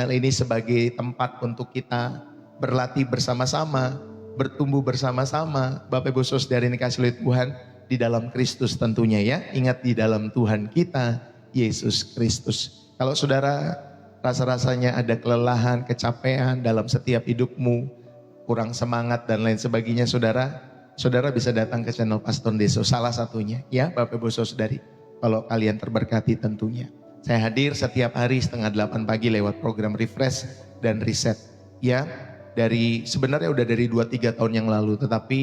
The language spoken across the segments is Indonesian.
ini sebagai tempat untuk kita berlatih bersama-sama, bertumbuh bersama-sama. Bapak Ibu Saudara yang dikasihi oleh Tuhan, di dalam Kristus tentunya ya. Ingat, di dalam Tuhan kita, Yesus Kristus. Kalau saudara rasa-rasanya ada kelelahan, kecapean dalam setiap hidupmu, kurang semangat dan lain sebagainya, saudara bisa datang ke channel Pastor Deso, salah satunya ya Bapak Ibu Saudari. Kalau kalian terberkati tentunya. Saya hadir setiap hari setengah 8 pagi lewat program Refresh dan Reset. Ya, sebenarnya udah dari 2-3 tahun yang lalu. Tetapi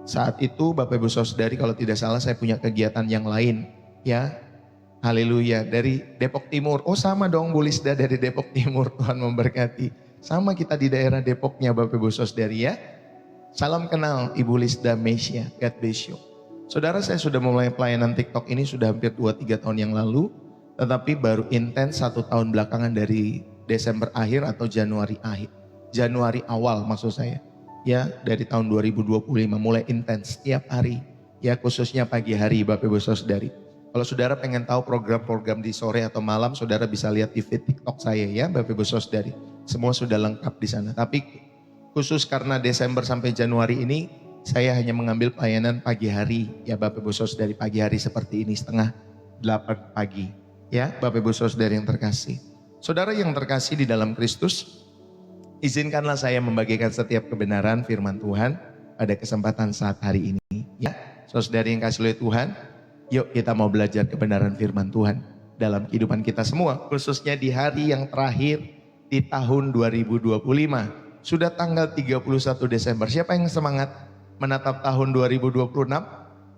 saat itu Bapak Ibu Saudari, kalau tidak salah saya punya kegiatan yang lain. Ya, haleluya, dari Depok Timur. Oh sama dong Bu Lisda dari Depok Timur, Tuhan memberkati. Sama kita di daerah Depoknya Bapak Ibu Saudari ya. Salam kenal Ibu Lisda Mesia, God bless you. Saudara, saya sudah mulai pelayanan TikTok ini sudah hampir 2-3 tahun yang lalu. Tetapi baru intens 1 tahun belakangan, dari Desember akhir atau Januari akhir. Januari awal maksud saya. Ya, dari tahun 2025 mulai intens setiap hari. Ya, khususnya pagi hari Bapak Ibu Saudari. Kalau saudara pengen tahu program-program di sore atau malam, saudara bisa lihat di feed TikTok saya ya Bapak Ibu Saudari. Semua sudah lengkap di sana. Tapi khusus karena Desember sampai Januari ini, saya hanya mengambil pelayanan pagi hari. Ya Bapak Ibu Saudari, pagi hari seperti ini setengah 8 pagi. Ya Bapak Ibu Saudari yang terkasih. Saudara yang terkasih di dalam Kristus, izinkanlah saya membagikan setiap kebenaran firman Tuhan pada kesempatan saat hari ini. Ya, saudari yang kasih oleh Tuhan, yuk kita mau belajar kebenaran firman Tuhan dalam kehidupan kita semua. Khususnya di hari yang terakhir di tahun 2025. Sudah tanggal 31 Desember. Siapa yang semangat menatap tahun 2026?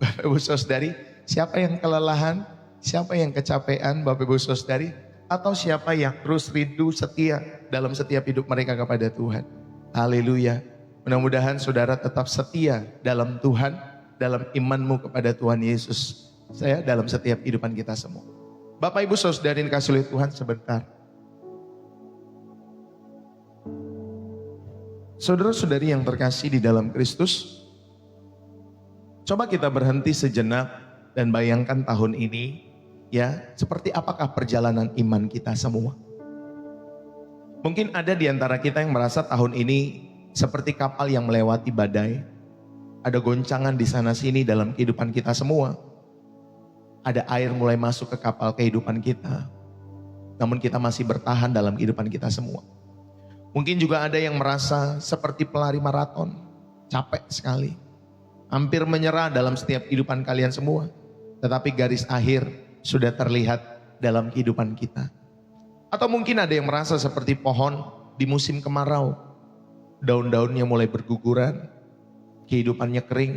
Bapak Ibu Saudari, siapa yang kelelahan? Siapa yang kecapean Bapak Ibu Saudari? Atau siapa yang terus rindu setia dalam setiap hidup mereka kepada Tuhan? Haleluya. Mudah-mudahan saudara tetap setia dalam Tuhan, dalam imanmu kepada Tuhan Yesus. Saya dalam setiap kehidupan kita semua. Bapak Ibu Saudari yang dikasihi oleh Tuhan, sebentar. Saudara-saudari yang terkasih di dalam Kristus, coba kita berhenti sejenak dan bayangkan tahun ini. Ya, seperti apakah perjalanan iman kita semua? Mungkin ada di antara kita yang merasa tahun ini seperti kapal yang melewati badai. Ada goncangan di sana sini dalam kehidupan kita semua. Ada air mulai masuk ke kapal kehidupan kita. Namun kita masih bertahan dalam kehidupan kita semua. Mungkin juga ada yang merasa seperti pelari maraton, capek sekali. Hampir menyerah dalam setiap kehidupan kalian semua. Tetapi garis akhir sudah terlihat dalam kehidupan kita. Atau mungkin ada yang merasa seperti pohon di musim kemarau. Daun-daunnya mulai berguguran, kehidupannya kering,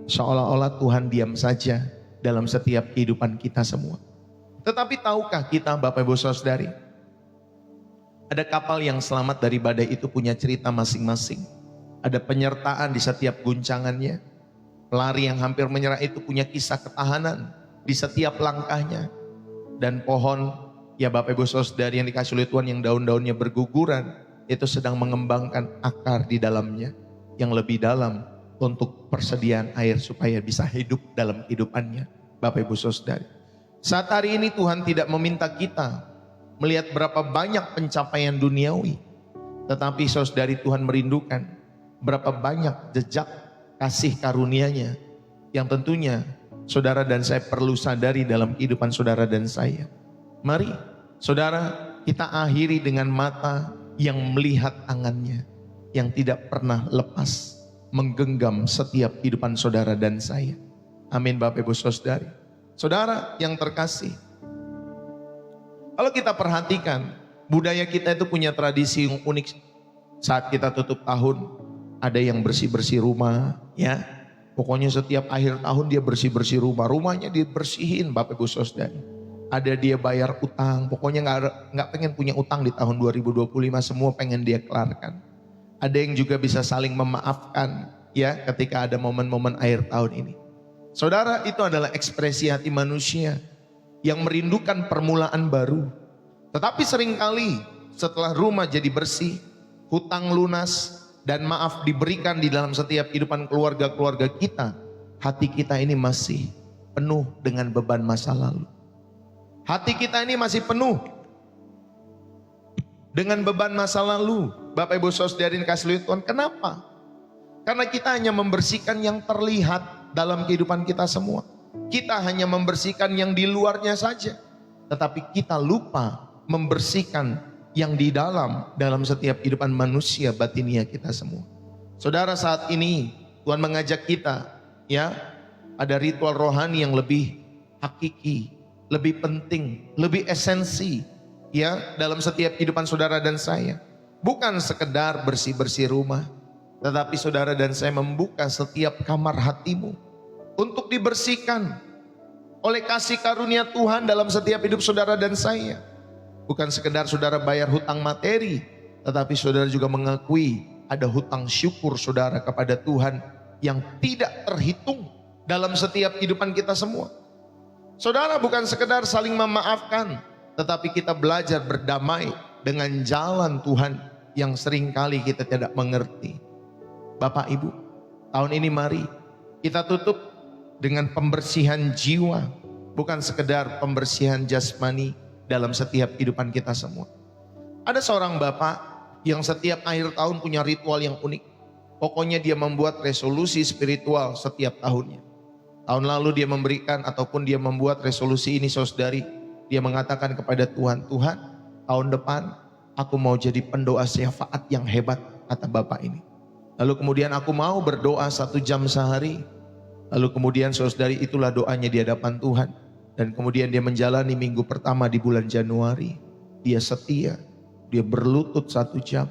seolah-olah Tuhan diam saja dalam setiap kehidupan kita semua. Tetapi tahukah kita Bapak Ibu Saudari, ada kapal yang selamat dari badai itu punya cerita masing-masing. Ada penyertaan di setiap guncangannya. Pelari yang hampir menyerah itu punya kisah ketahanan di setiap langkahnya. Dan pohon, ya Bapak Ibu Saudari yang dikasihi oleh Tuhan, yang daun-daunnya berguguran, itu sedang mengembangkan akar di dalamnya yang lebih dalam untuk persediaan air supaya bisa hidup dalam kehidupannya. Bapak Ibu Saudari, saat hari ini Tuhan tidak meminta kita melihat berapa banyak pencapaian duniawi, tetapi saudari, Tuhan merindukan berapa banyak jejak kasih karunia-Nya yang tentunya saudara dan saya perlu sadari dalam kehidupan saudara dan saya. Mari saudara, kita akhiri dengan mata yang melihat tangannya yang tidak pernah lepas menggenggam setiap kehidupan saudara dan saya. Amin Bapak Ibu Saudari. Saudara yang terkasih, kalau kita perhatikan, budaya kita itu punya tradisi yang unik. Saat kita tutup tahun, ada yang bersih-bersih rumah, ya. Pokoknya setiap akhir tahun dia bersih-bersih rumah. Rumahnya dibersihin Bapak Ibu Saudari. Ada dia bayar utang, pokoknya nggak pengen punya utang di tahun 2025, semua pengen dia kelarkan. Ada yang juga bisa saling memaafkan, ya, ketika ada momen-momen akhir tahun ini. Saudara, itu adalah ekspresi hati manusia yang merindukan permulaan baru. Tetapi seringkali setelah rumah jadi bersih, hutang lunas, dan maaf diberikan di dalam setiap kehidupan keluarga-keluarga kita, hati kita ini masih penuh dengan beban masa lalu. Hati kita ini masih penuh dengan beban masa lalu. Bapak Ibu Saudara yang dikasihi Tuhan, kenapa? Karena kita hanya membersihkan yang terlihat dalam kehidupan kita semua. Kita hanya membersihkan yang di luarnya saja. Tetapi kita lupa membersihkan yang di dalam setiap kehidupan manusia batinia kita semua. Saudara, saat ini Tuhan mengajak kita, ya, ada ritual rohani yang lebih hakiki, lebih penting, lebih esensi, ya, dalam setiap kehidupan saudara dan saya. Bukan sekedar bersih-bersih rumah, tetapi saudara dan saya membuka setiap kamar hatimu untuk dibersihkan oleh kasih karunia Tuhan dalam setiap hidup saudara dan saya. Bukan sekedar saudara bayar hutang materi, tetapi saudara juga mengakui ada hutang syukur saudara kepada Tuhan yang tidak terhitung dalam setiap kehidupan kita semua. Saudara, bukan sekedar saling memaafkan, tetapi kita belajar berdamai dengan jalan Tuhan yang seringkali kita tidak mengerti. Bapak Ibu, tahun ini mari kita tutup dengan pembersihan jiwa, bukan sekedar pembersihan jasmani dalam setiap kehidupan kita semua. Ada seorang bapak yang setiap akhir tahun punya ritual yang unik. Pokoknya dia membuat resolusi spiritual setiap tahunnya. Tahun lalu dia memberikan ataupun dia membuat resolusi ini, saudari. Dia mengatakan kepada Tuhan, Tuhan, tahun depan aku mau jadi pendoa syafaat yang hebat, kata bapak ini. Lalu kemudian aku mau berdoa 1 jam sehari. Lalu kemudian saudari, itulah doanya di hadapan Tuhan. Dan kemudian dia menjalani minggu pertama di bulan Januari. Dia setia, dia berlutut 1 jam.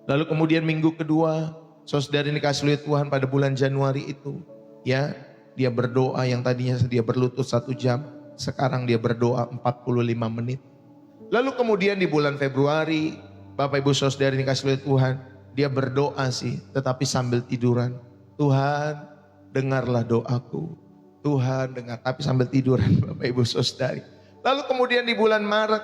Lalu kemudian minggu kedua, saudari dikasihi Tuhan, pada bulan Januari itu, ya, dia berdoa yang tadinya dia berlutut 1 jam, sekarang dia berdoa 45 menit. Lalu kemudian di bulan Februari, Bapak Ibu Saudara dikasihi Tuhan, dia berdoa sih, tetapi sambil tiduran. Tuhan, dengarlah doaku. Tuhan, dengar, tapi sambil tiduran, Bapak Ibu Saudari. Lalu kemudian di bulan Maret,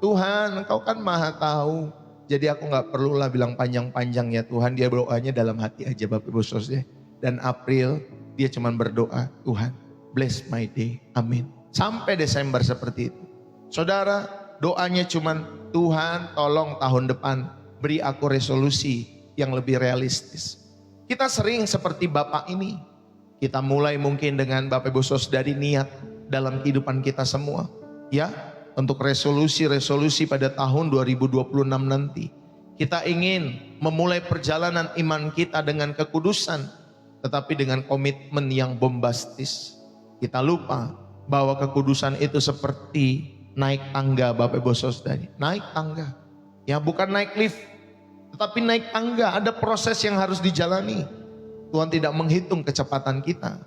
Tuhan, Engkau kan Maha tahu. Jadi aku gak perlulah bilang panjang-panjang ya Tuhan. Dia doanya dalam hati aja, Bapak Ibu Saudari. Dan April, dia cuma berdoa, Tuhan, bless my day, amin. Sampai Desember seperti itu. Saudara, doanya cuma, Tuhan tolong tahun depan beri aku resolusi yang lebih realistis. Kita sering seperti bapak ini. Kita mulai mungkin dengan Bapak Ibu Saudari niat dalam kehidupan kita semua. Ya, untuk resolusi-resolusi pada tahun 2026 nanti. Kita ingin memulai perjalanan iman kita dengan kekudusan. Tetapi dengan komitmen yang bombastis. Kita lupa bahwa kekudusan itu seperti naik tangga, Bapak Ibu Saudari. Naik tangga. Ya, bukan naik lift. Tetapi naik tangga, ada proses yang harus dijalani. Tuhan tidak menghitung kecepatan kita.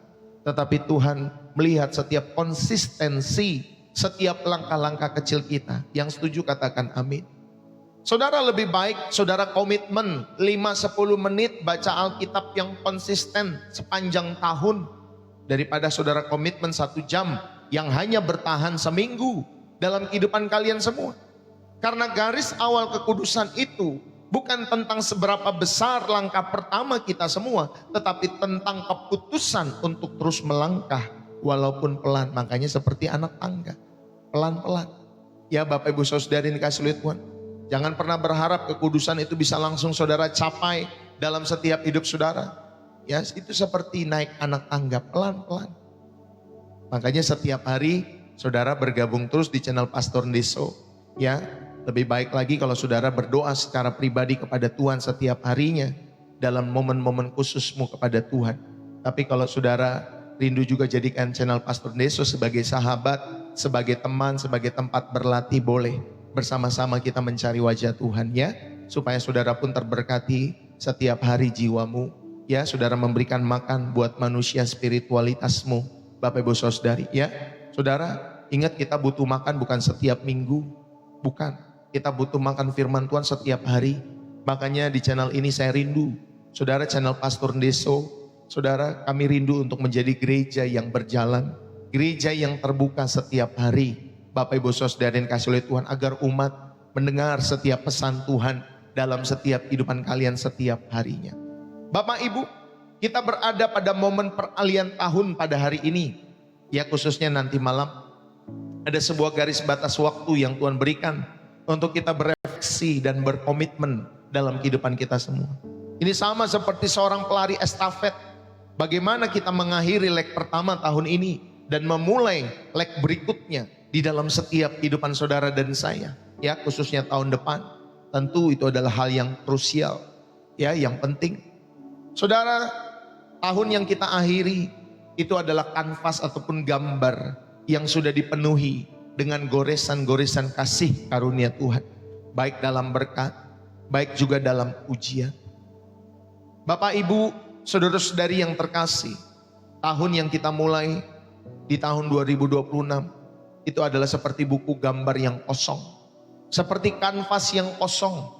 Tetapi Tuhan melihat setiap konsistensi, setiap langkah-langkah kecil kita. Yang setuju katakan amin. Saudara, lebih baik saudara komitmen 5-10 menit baca Alkitab yang konsisten sepanjang tahun. Daripada saudara komitmen 1 jam yang hanya bertahan seminggu dalam kehidupan kalian semua. Karena garis awal kekudusan itu bukan tentang seberapa besar langkah pertama kita semua, tetapi tentang keputusan untuk terus melangkah walaupun pelan. Makanya seperti anak tangga, pelan-pelan. Ya Bapak Ibu Saudari dikasihi Tuhan, jangan pernah berharap kekudusan itu bisa langsung saudara capai dalam setiap hidup saudara. Ya, itu seperti naik anak tangga, pelan-pelan. Makanya setiap hari saudara bergabung terus di channel Pastor Deso. Ya, lebih baik lagi kalau saudara berdoa secara pribadi kepada Tuhan setiap harinya dalam momen-momen khususmu kepada Tuhan. Tapi kalau saudara rindu juga jadikan channel Pastor Deso sebagai sahabat, sebagai teman, sebagai tempat berlatih, boleh. Bersama-sama kita mencari wajah Tuhan, ya. Supaya saudara pun terberkati setiap hari jiwamu. Ya, saudara memberikan makan buat manusia spiritualitasmu, Bapak Ibu Saudari, ya. Saudara, ingat kita butuh makan bukan setiap minggu, bukan. Kita butuh makan firman Tuhan setiap hari. Makanya di channel ini saya rindu. Saudara, channel Pastor Deso, saudara, kami rindu untuk menjadi gereja yang berjalan. Gereja yang terbuka setiap hari. Bapak Ibu Saudara yang kasih oleh Tuhan, agar umat mendengar setiap pesan Tuhan dalam setiap kehidupan kalian setiap harinya. Bapak Ibu, kita berada pada momen peralihan tahun pada hari ini. Ya, khususnya nanti malam. Ada sebuah garis batas waktu yang Tuhan berikan untuk kita berefleksi dan berkomitmen dalam kehidupan kita semua. Ini sama seperti seorang pelari estafet. Bagaimana kita mengakhiri leg pertama tahun ini dan memulai leg berikutnya di dalam setiap kehidupan saudara dan saya, ya, khususnya tahun depan. Tentu itu adalah hal yang krusial, ya, yang penting. Saudara, tahun yang kita akhiri itu adalah kanvas ataupun gambar yang sudah dipenuhi dengan goresan-goresan kasih karunia Tuhan, baik dalam berkat, baik juga dalam ujian. Bapak, Ibu, saudara-saudari yang terkasih, tahun yang kita mulai di tahun 2026 itu adalah seperti buku gambar yang kosong, seperti kanvas yang kosong,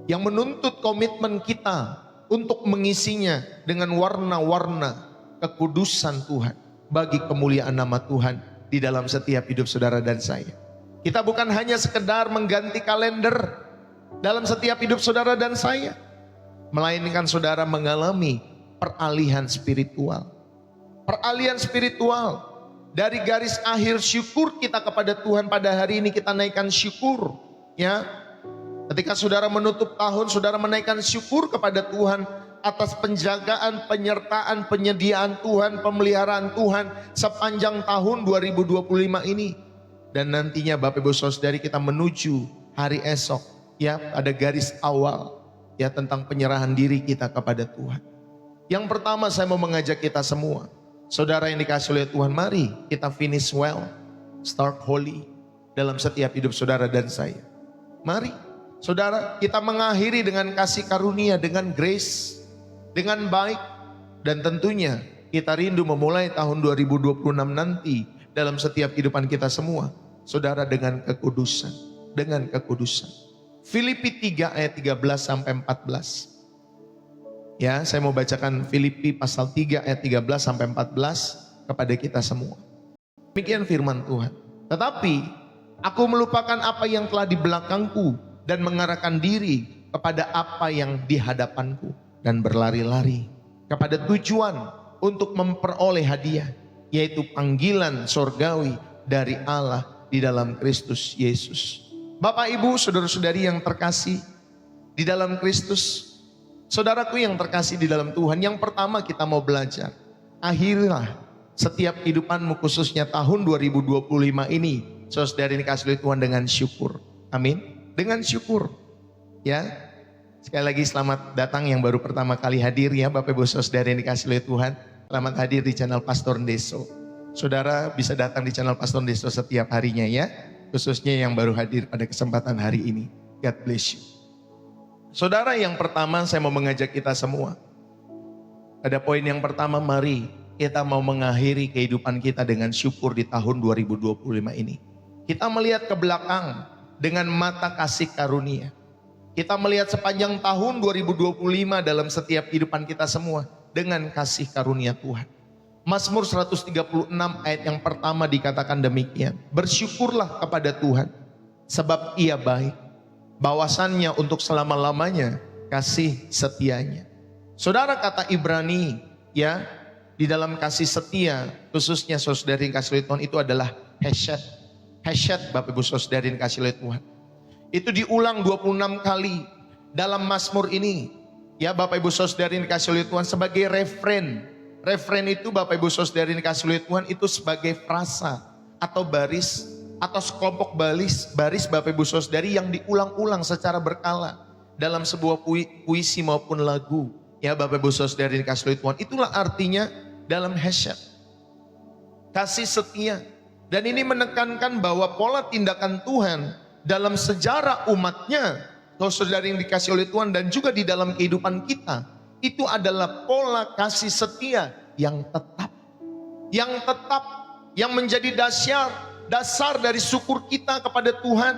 yang menuntut komitmen kita untuk mengisinya dengan warna-warna kekudusan Tuhan bagi kemuliaan nama Tuhan di dalam setiap hidup saudara dan saya. Kita bukan hanya sekedar mengganti kalender dalam setiap hidup saudara dan saya, melainkan saudara mengalami peralihan spiritual. Peralihan spiritual dari garis akhir syukur kita kepada Tuhan pada hari ini, kita naikkan syukur, ya. Ketika saudara menutup tahun, saudara menaikkan syukur kepada Tuhan atas penjagaan, penyertaan, penyediaan Tuhan, pemeliharaan Tuhan sepanjang tahun 2025 ini. Dan nantinya Bapak Ibu Saudari kita menuju hari esok, ya, ada garis awal, ya, tentang penyerahan diri kita kepada Tuhan. Yang pertama saya mau mengajak kita semua, saudara yang dikasih oleh Tuhan, mari kita finish well, start holy dalam setiap hidup saudara dan saya. Mari saudara, kita mengakhiri dengan kasih karunia, dengan grace, dengan baik. Dan tentunya kita rindu memulai tahun 2026 nanti dalam setiap kehidupan kita semua, saudara, dengan kekudusan, dengan kekudusan. Filipi 3 ayat 13 sampai 14. Ya, saya mau bacakan Filipi pasal 3 ayat 13 sampai 14 kepada kita semua. Demikian firman Tuhan. Tetapi aku melupakan apa yang telah di belakangku dan mengarahkan diri kepada apa yang di hadapanku, dan berlari-lari kepada tujuan untuk memperoleh hadiah, yaitu panggilan sorgawi dari Allah di dalam Kristus Yesus. Bapak, Ibu, saudara-saudari yang terkasih di dalam Kristus, saudaraku yang terkasih di dalam Tuhan, yang pertama kita mau belajar, akhirilah setiap kehidupanmu khususnya tahun 2025 ini, saudara yang dikasih oleh Tuhan, dengan syukur. Amin. Dengan syukur, ya. Sekali lagi selamat datang yang baru pertama kali hadir, ya, Bapak Ibu Saudara yang dikasih oleh Tuhan. Selamat hadir di channel Pastor Ndeso. Saudara bisa datang di channel Pastor Ndeso setiap harinya, ya. Khususnya yang baru hadir pada kesempatan hari ini. God bless you. Saudara, yang pertama saya mau mengajak kita semua. Ada poin yang pertama, mari kita mau mengakhiri kehidupan kita dengan syukur di tahun 2025 ini. Kita melihat ke belakang dengan mata kasih karunia. Kita melihat sepanjang tahun 2025 dalam setiap kehidupan kita semua dengan kasih karunia Tuhan. Mazmur 136 ayat yang pertama dikatakan demikian. Bersyukurlah kepada Tuhan sebab Ia baik, bahwasannya untuk selama-lamanya kasih setianya. Saudara, kata Ibrani, ya, di dalam kasih setia, khususnya saudari yang kasih oleh Tuhan, itu adalah hesed. Hesed, Bapak Ibu Saudari yang kasih oleh Tuhan. Itu diulang 26 kali dalam Mazmur ini. Ya, Bapak Ibu Saudari yang dikasih oleh Tuhan, sebagai refren. Refren itu, Bapak Ibu Saudari yang dikasih oleh Tuhan, itu sebagai frasa atau baris atau sekelompok baris Bapak Ibu Saudari yang diulang-ulang secara berkala dalam sebuah puisi maupun lagu. Ya, Bapak Ibu Saudari yang dikasih oleh Tuhan, itulah artinya dalam hesed. Kasih setia. Dan ini menekankan bahwa pola tindakan Tuhan dalam sejarah umatnya, saudara yang dikasih oleh Tuhan, dan juga di dalam kehidupan kita, itu adalah pola kasih setia yang tetap. Yang tetap, yang menjadi dasar dari syukur kita kepada Tuhan.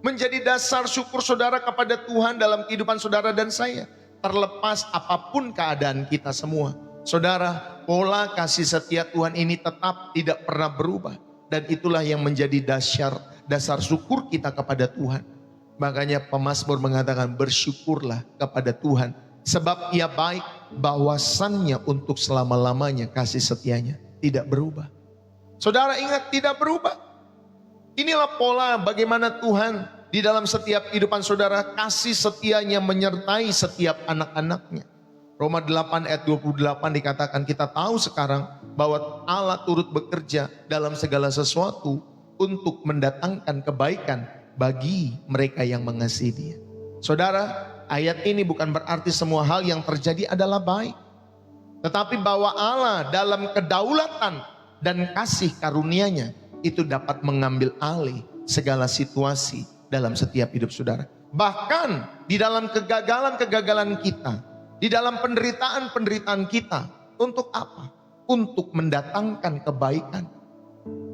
Menjadi dasar syukur saudara kepada Tuhan dalam kehidupan saudara dan saya. Terlepas apapun keadaan kita semua. Saudara, pola kasih setia Tuhan ini tetap tidak pernah berubah. Dan itulah yang menjadi dasar syukur kita kepada Tuhan. Makanya pemazmur mengatakan bersyukurlah kepada Tuhan. Sebab Ia baik, bahwasannya untuk selama-lamanya kasih setianya tidak berubah. Saudara ingat, tidak berubah. Inilah pola bagaimana Tuhan di dalam setiap kehidupan saudara, kasih setianya menyertai setiap anak-anaknya. Roma 8 ayat 28 dikatakan, kita tahu sekarang bahwa Allah turut bekerja dalam segala sesuatu untuk mendatangkan kebaikan bagi mereka yang mengasihi Dia. Saudara, ayat ini bukan berarti semua hal yang terjadi adalah baik. Tetapi bahwa Allah dalam kedaulatan dan kasih karunia-Nya itu dapat mengambil alih segala situasi dalam setiap hidup saudara. Bahkan di dalam kegagalan-kegagalan kita, di dalam penderitaan-penderitaan kita, untuk apa? Untuk mendatangkan kebaikan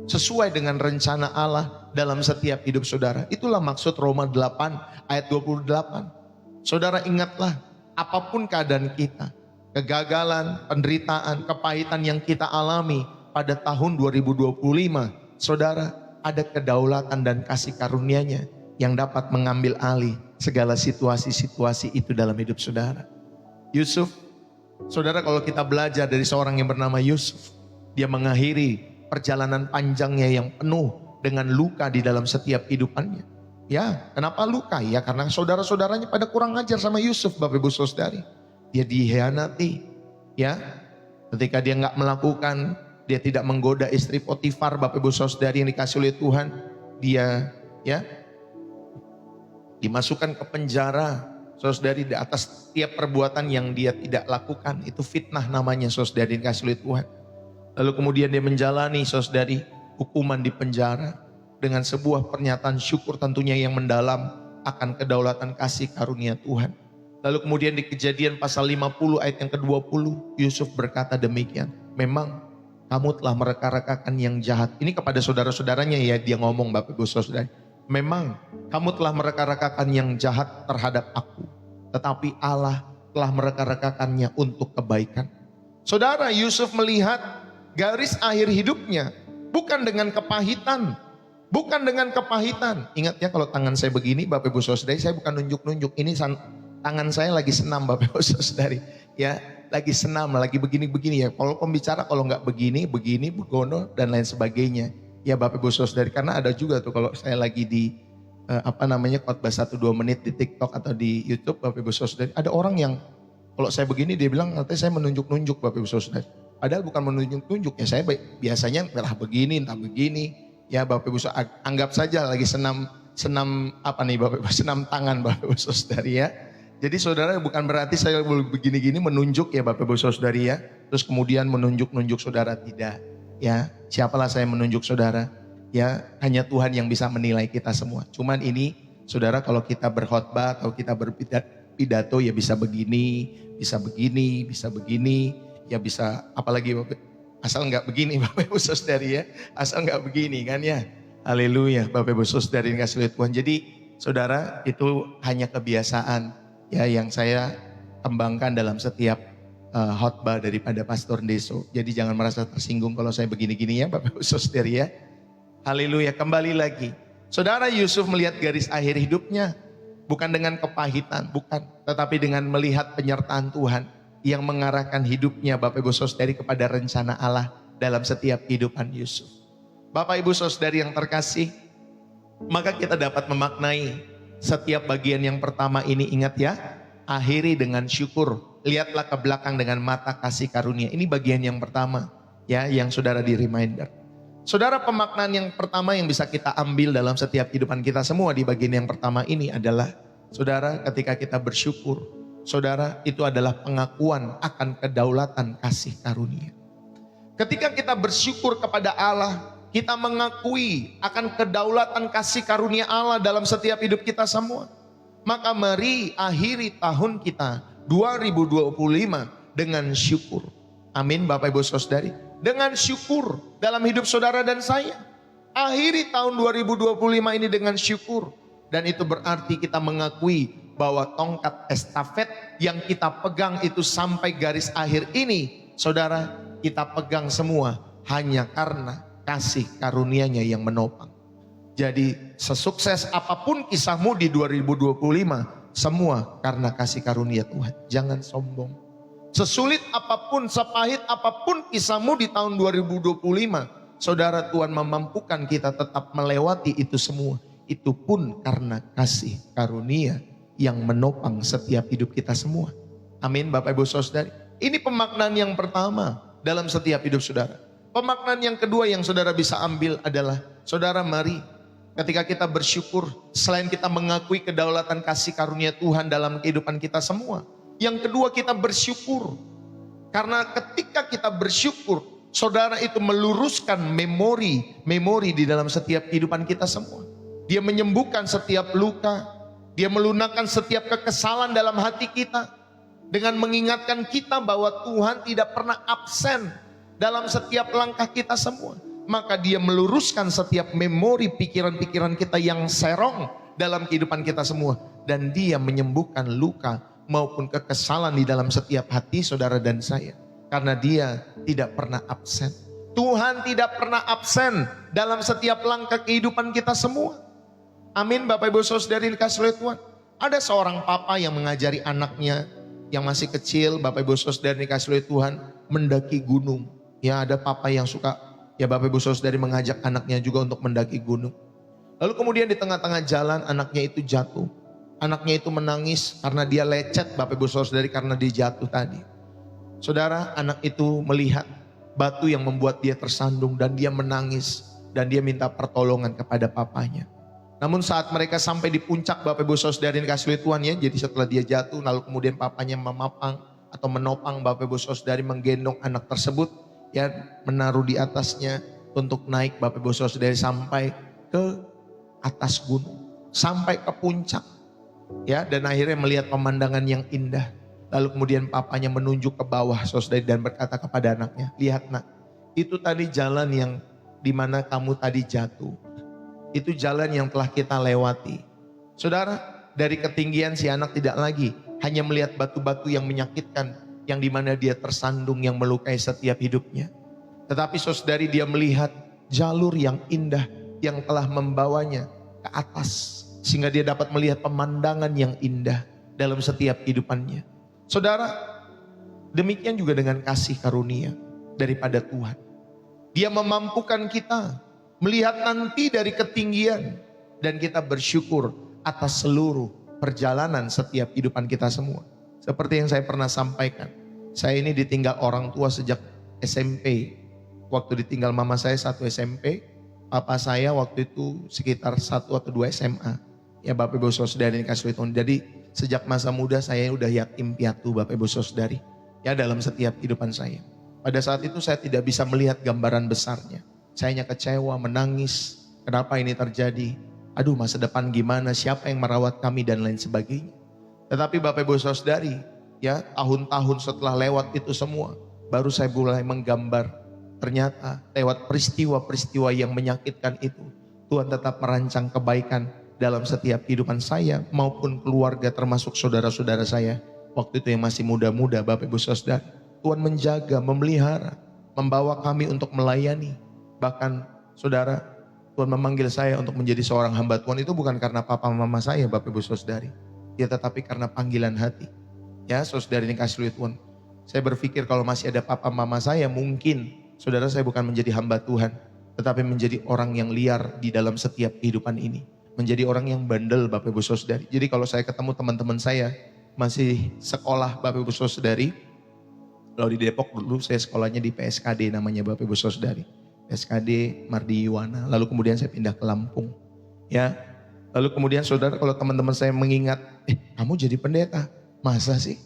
sesuai dengan rencana Allah dalam setiap hidup saudara. Itulah maksud Roma 8 ayat 28. Saudara ingatlah, apapun keadaan kita, kegagalan, penderitaan, kepahitan yang kita alami pada tahun 2025, saudara, ada kedaulatan dan kasih karunia-Nya yang dapat mengambil alih segala situasi-situasi itu dalam hidup saudara. Yusuf, saudara, kalau kita belajar dari seorang yang bernama Yusuf, dia mengakhiri perjalanan panjangnya yang penuh dengan luka di dalam setiap kehidupannya. Ya, kenapa luka? Ya karena saudara-saudaranya pada kurang ajar sama Yusuf, Bapak Ibu Saudari. Dia dihianati, ya. Ketika dia nggak melakukan, dia tidak menggoda istri Potifar, Bapak Ibu Saudari yang dikasih oleh Tuhan, dia ya dimasukkan ke penjara, saudari, di atas setiap perbuatan yang dia tidak lakukan. Itu fitnah namanya, saudari yang dikasih oleh Tuhan. Lalu kemudian dia menjalani, saudari, hukuman di penjara dengan sebuah pernyataan syukur tentunya yang mendalam akan kedaulatan kasih karunia Tuhan. Lalu kemudian di Kejadian pasal 50 ayat yang ke-20, Yusuf berkata demikian, memang kamu telah mereka-rekakan yang jahat. Ini kepada saudara-saudaranya ya, dia ngomong, Bapak Ibu Saudara. Memang kamu telah mereka-rekakan yang jahat terhadap aku, tetapi Allah telah mereka-rekakannya untuk kebaikan. Saudara, Yusuf melihat garis akhir hidupnya bukan dengan kepahitan. Bukan dengan kepahitan. Ingat ya, kalau tangan saya begini, Bapak Ibu Saudara, saya bukan nunjuk-nunjuk. Ini tangan saya lagi senam, Bapak Ibu Saudari, ya lagi senam, lagi begini-begini ya. Kalau pembicara kalau nggak begini, begono dan lain sebagainya. Ya Bapak Ibu Saudari, karena ada juga tuh kalau saya lagi di khotbah 1-2 menit di TikTok atau di YouTube, Bapak Ibu Saudari, ada orang yang kalau saya begini dia bilang nanti saya menunjuk-nunjuk, Bapak Ibu Saudari. Padahal bukan menunjuk-nunjuk ya, saya biasanya entah begini, ya Bapak Ibu Saudari, anggap saja lagi senam apa nih Bapak Ibu, senam tangan Bapak Ibu Saudari ya. Jadi saudara, bukan berarti saya begini-gini menunjuk ya Bapak Ibu Saudari ya. Terus kemudian menunjuk-nunjuk saudara, tidak. Ya, siapalah saya menunjuk saudara. Ya, hanya Tuhan yang bisa menilai kita semua. Cuman ini saudara, kalau kita berkhotbah atau kita berpidato ya bisa begini, ya bisa apalagi Bapak, asal enggak begini Bapak Ibu Saudari ya. Asal enggak begini kan ya. Haleluya Bapak Ibu Saudari yang kasih Tuhan. Jadi saudara, itu hanya kebiasaan ya yang saya kembangkan dalam setiap khotbah daripada Pastor Deso. Jadi jangan merasa tersinggung kalau saya begini-gini ya Bapak Ibu Saudari ya. Haleluya, kembali lagi. Saudara, Yusuf melihat garis akhir hidupnya bukan dengan kepahitan, bukan, tetapi dengan melihat penyertaan Tuhan yang mengarahkan hidupnya Bapak Ibu Saudari kepada rencana Allah dalam setiap kehidupan Yusuf. Bapak Ibu Saudari yang terkasih, maka kita dapat memaknai setiap bagian yang pertama ini, ingat ya, akhiri dengan syukur. Lihatlah ke belakang dengan mata kasih karunia. Ini bagian yang pertama ya, yang saudara di reminder. Saudara, pemaknaan yang pertama yang bisa kita ambil dalam setiap kehidupan kita semua di bagian yang pertama ini adalah, saudara, ketika kita bersyukur, saudara, itu adalah pengakuan akan kedaulatan kasih karunia. Ketika kita bersyukur kepada Allah, kita mengakui akan kedaulatan kasih karunia Allah dalam setiap hidup kita semua. Maka mari akhiri tahun kita 2025 dengan syukur. Amin Bapak Ibu Saudari. Dengan syukur dalam hidup saudara dan saya. Akhiri tahun 2025 ini dengan syukur. Dan itu berarti kita mengakui bahwa tongkat estafet yang kita pegang itu sampai garis akhir ini, saudara, kita pegang semua hanya karena kasih karunia-Nya yang menopang. Jadi sesukses apapun kisahmu di 2025, semua karena kasih karunia Tuhan. Jangan sombong. Sesulit apapun, sepahit apapun kisahmu di tahun 2025, saudara, Tuhan memampukan kita tetap melewati itu semua. itu pun karena kasih karunia yang menopang setiap hidup kita semua. Amin Bapak Ibu Saudari. Ini pemaknaan yang pertama dalam setiap hidup saudara. Pemaknaan yang kedua yang saudara bisa ambil adalah, saudara mari ketika kita bersyukur, selain kita mengakui kedaulatan kasih karunia Tuhan dalam kehidupan kita semua, yang kedua kita bersyukur. Karena ketika kita bersyukur, saudara itu meluruskan memori di dalam setiap kehidupan kita semua. Dia menyembuhkan setiap luka, dia melunakkan setiap kekesalan dalam hati kita, dengan mengingatkan kita bahwa Tuhan tidak pernah absen dalam setiap langkah kita semua. Maka dia meluruskan setiap memori pikiran-pikiran kita yang serong dalam kehidupan kita semua. Dan dia menyembuhkan luka maupun kekesalan di dalam setiap hati saudara dan saya. Karena dia tidak pernah absen. Tuhan tidak pernah absen dalam setiap langkah kehidupan kita semua. Amin Bapak Ibu Saudari dikasih oleh Tuhan. Ada seorang papa yang mengajari anaknya yang masih kecil, Bapak Ibu Saudari dikasih oleh Tuhan, mendaki gunung. Ya, ada papa yang suka, ya Bapak Ibu Saudari mengajak anaknya juga untuk mendaki gunung. Lalu kemudian di tengah-tengah jalan anaknya itu jatuh. Anaknya itu menangis karena dia lecet Bapak Ibu Saudari, karena dia jatuh tadi. Saudara, anak itu melihat batu yang membuat dia tersandung dan dia menangis. Dan dia minta pertolongan kepada papanya. Namun saat mereka sampai di puncak Bapak Ibu Saudari dikasih oleh Tuhan ya. Jadi setelah dia jatuh lalu kemudian papanya memapang atau menopang Bapak Ibu Saudari, menggendong anak tersebut. Ya, menaruh di atasnya untuk naik Bapak Ibu Saudari sampai ke atas gunung. Sampai ke puncak. Ya, dan akhirnya melihat pemandangan yang indah. Lalu kemudian papanya menunjuk ke bawah saudari dan berkata kepada anaknya, lihat nak, itu tadi jalan yang dimana kamu tadi jatuh. Itu jalan yang telah kita lewati. Saudara, dari ketinggian si anak tidak lagi hanya melihat batu-batu yang menyakitkan, yang dimana dia tersandung, yang melukai setiap hidupnya. Tetapi saudari, dia melihat jalur yang indah yang telah membawanya ke atas. Sehingga dia dapat melihat pemandangan yang indah dalam setiap kehidupannya. Saudara, demikian juga dengan kasih karunia daripada Tuhan. Dia memampukan kita melihat nanti dari ketinggian. Dan kita bersyukur atas seluruh perjalanan setiap kehidupan kita semua. Seperti yang saya pernah sampaikan. Saya ini ditinggal orang tua sejak SMP. Waktu ditinggal mama saya 1 SMP. Papa saya waktu itu sekitar 1 atau 2 SMA. Ya Bapak Ibu Saudari dikasih Tuhan. Jadi sejak masa muda saya udah yatim piatu Bapak Ibu Saudari. Ya dalam setiap kehidupan saya. Pada saat itu saya tidak bisa melihat gambaran besarnya. Saya hanya kecewa, menangis. Kenapa ini terjadi? Aduh, masa depan gimana? Siapa yang merawat kami dan lain sebagainya. Tetapi Bapak Ibu Saudari, ya tahun-tahun setelah lewat itu semua, baru saya mulai menggambar. Ternyata lewat peristiwa-peristiwa yang menyakitkan itu, Tuhan tetap merancang kebaikan dalam setiap kehidupan saya maupun keluarga, termasuk saudara-saudara saya. Waktu itu yang masih muda-muda Bapak Ibu Saudara. Tuhan menjaga, memelihara, membawa kami untuk melayani. Bahkan saudara, Tuhan memanggil saya untuk menjadi seorang hamba Tuhan itu bukan karena papa mama saya Bapak Ibu Saudari. Ya tetapi karena panggilan hati. Ya saudari ini kasih oleh Tuhan. Saya berpikir kalau masih ada papa mama saya, mungkin saudara saya bukan menjadi hamba Tuhan. Tetapi menjadi orang yang liar di dalam setiap kehidupan ini. Menjadi orang yang bandel Bapak Ibu Saudari. Jadi kalau saya ketemu teman-teman saya masih sekolah Bapak Ibu Saudari. Kalau di Depok dulu saya sekolahnya di PSKD namanya Bapak Ibu Saudari. PSKD Mardi Yuwana. Lalu kemudian saya pindah ke Lampung. Ya. Lalu kemudian saudara, kalau teman-teman saya mengingat, kamu jadi pendeta. Masa sih?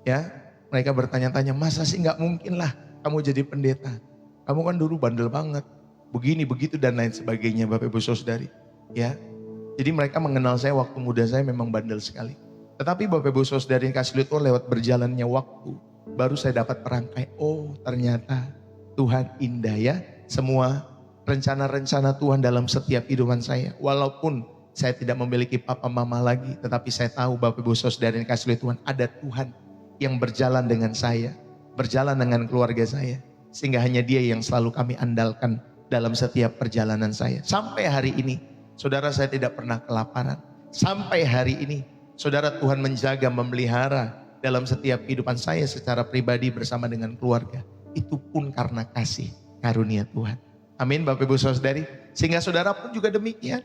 Ya. Mereka bertanya-tanya, masa sih, nggak mungkin lah kamu jadi pendeta. Kamu kan dulu bandel banget. Begini, begitu dan lain sebagainya Bapak Ibu Saudari. Ya. Jadi mereka mengenal saya waktu muda saya memang bandel sekali. Tetapi Bapak Ibu Saudari yang kasih lihat lewat berjalannya waktu. Baru saya dapat perangkai, oh ternyata Tuhan indah ya. Semua rencana-rencana Tuhan dalam setiap kehidupan saya. Walaupun saya tidak memiliki papa mama lagi. Tetapi saya tahu Bapak Ibu Saudari yang kasih lihat Tuhan. Ada Tuhan yang berjalan dengan saya. Berjalan dengan keluarga saya. Sehingga hanya Dia yang selalu kami andalkan dalam setiap perjalanan saya. Sampai hari ini. Saudara, saya tidak pernah kelaparan. Sampai hari ini, saudara, Tuhan menjaga, memelihara dalam setiap kehidupan saya secara pribadi bersama dengan keluarga. Itu pun karena kasih karunia Tuhan. Amin Bapak Ibu Saudari. Sehingga saudara pun juga demikian.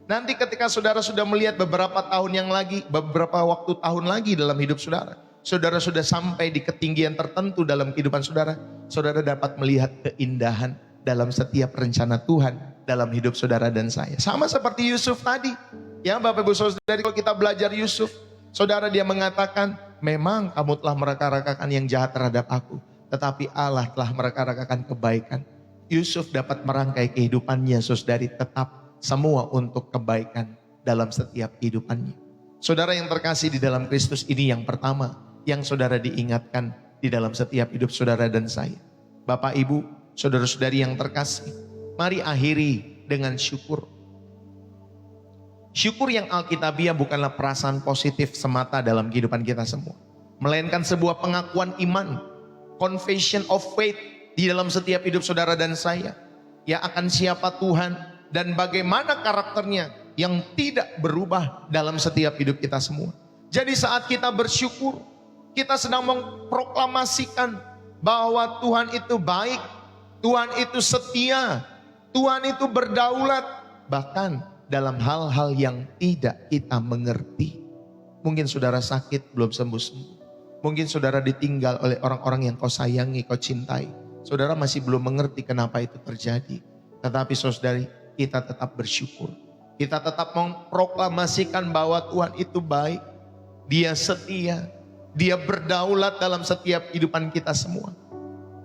Nanti ketika saudara sudah melihat beberapa waktu tahun lagi dalam hidup saudara, saudara sudah sampai di ketinggian tertentu dalam kehidupan saudara, saudara dapat melihat keindahan dalam setiap rencana Tuhan dalam hidup saudara dan saya. Sama seperti Yusuf tadi. Ya Bapak Ibu Saudara, kalau kita belajar Yusuf, saudara dia mengatakan, memang kamu telah meraka-rakakan yang jahat terhadap aku, tetapi Allah telah meraka-rakakan kebaikan. Yusuf dapat merangkai kehidupannya, saudari, tetap semua untuk kebaikan dalam setiap kehidupannya. Saudara yang terkasih di dalam Kristus, ini yang pertama yang saudara diingatkan di dalam setiap hidup saudara dan saya. Bapak Ibu, saudara-saudari yang terkasih, mari akhiri dengan syukur. Syukur yang alkitabiah bukanlah perasaan positif semata dalam kehidupan kita semua, melainkan sebuah pengakuan iman, confession of faith di dalam setiap hidup saudara dan saya, ya akan siapa Tuhan dan bagaimana karakternya yang tidak berubah dalam setiap hidup kita semua. Jadi saat kita bersyukur, kita sedang memproklamasikan bahwa Tuhan itu baik, Tuhan itu setia, Tuhan itu berdaulat, bahkan dalam hal-hal yang tidak kita mengerti. Mungkin saudara sakit belum sembuh-sembuh. Mungkin saudara ditinggal oleh orang-orang yang kau sayangi, kau cintai. Saudara masih belum mengerti kenapa itu terjadi. Tetapi saudari, kita tetap bersyukur. Kita tetap memproklamasikan bahwa Tuhan itu baik. Dia setia. Dia berdaulat dalam setiap kehidupan kita semua.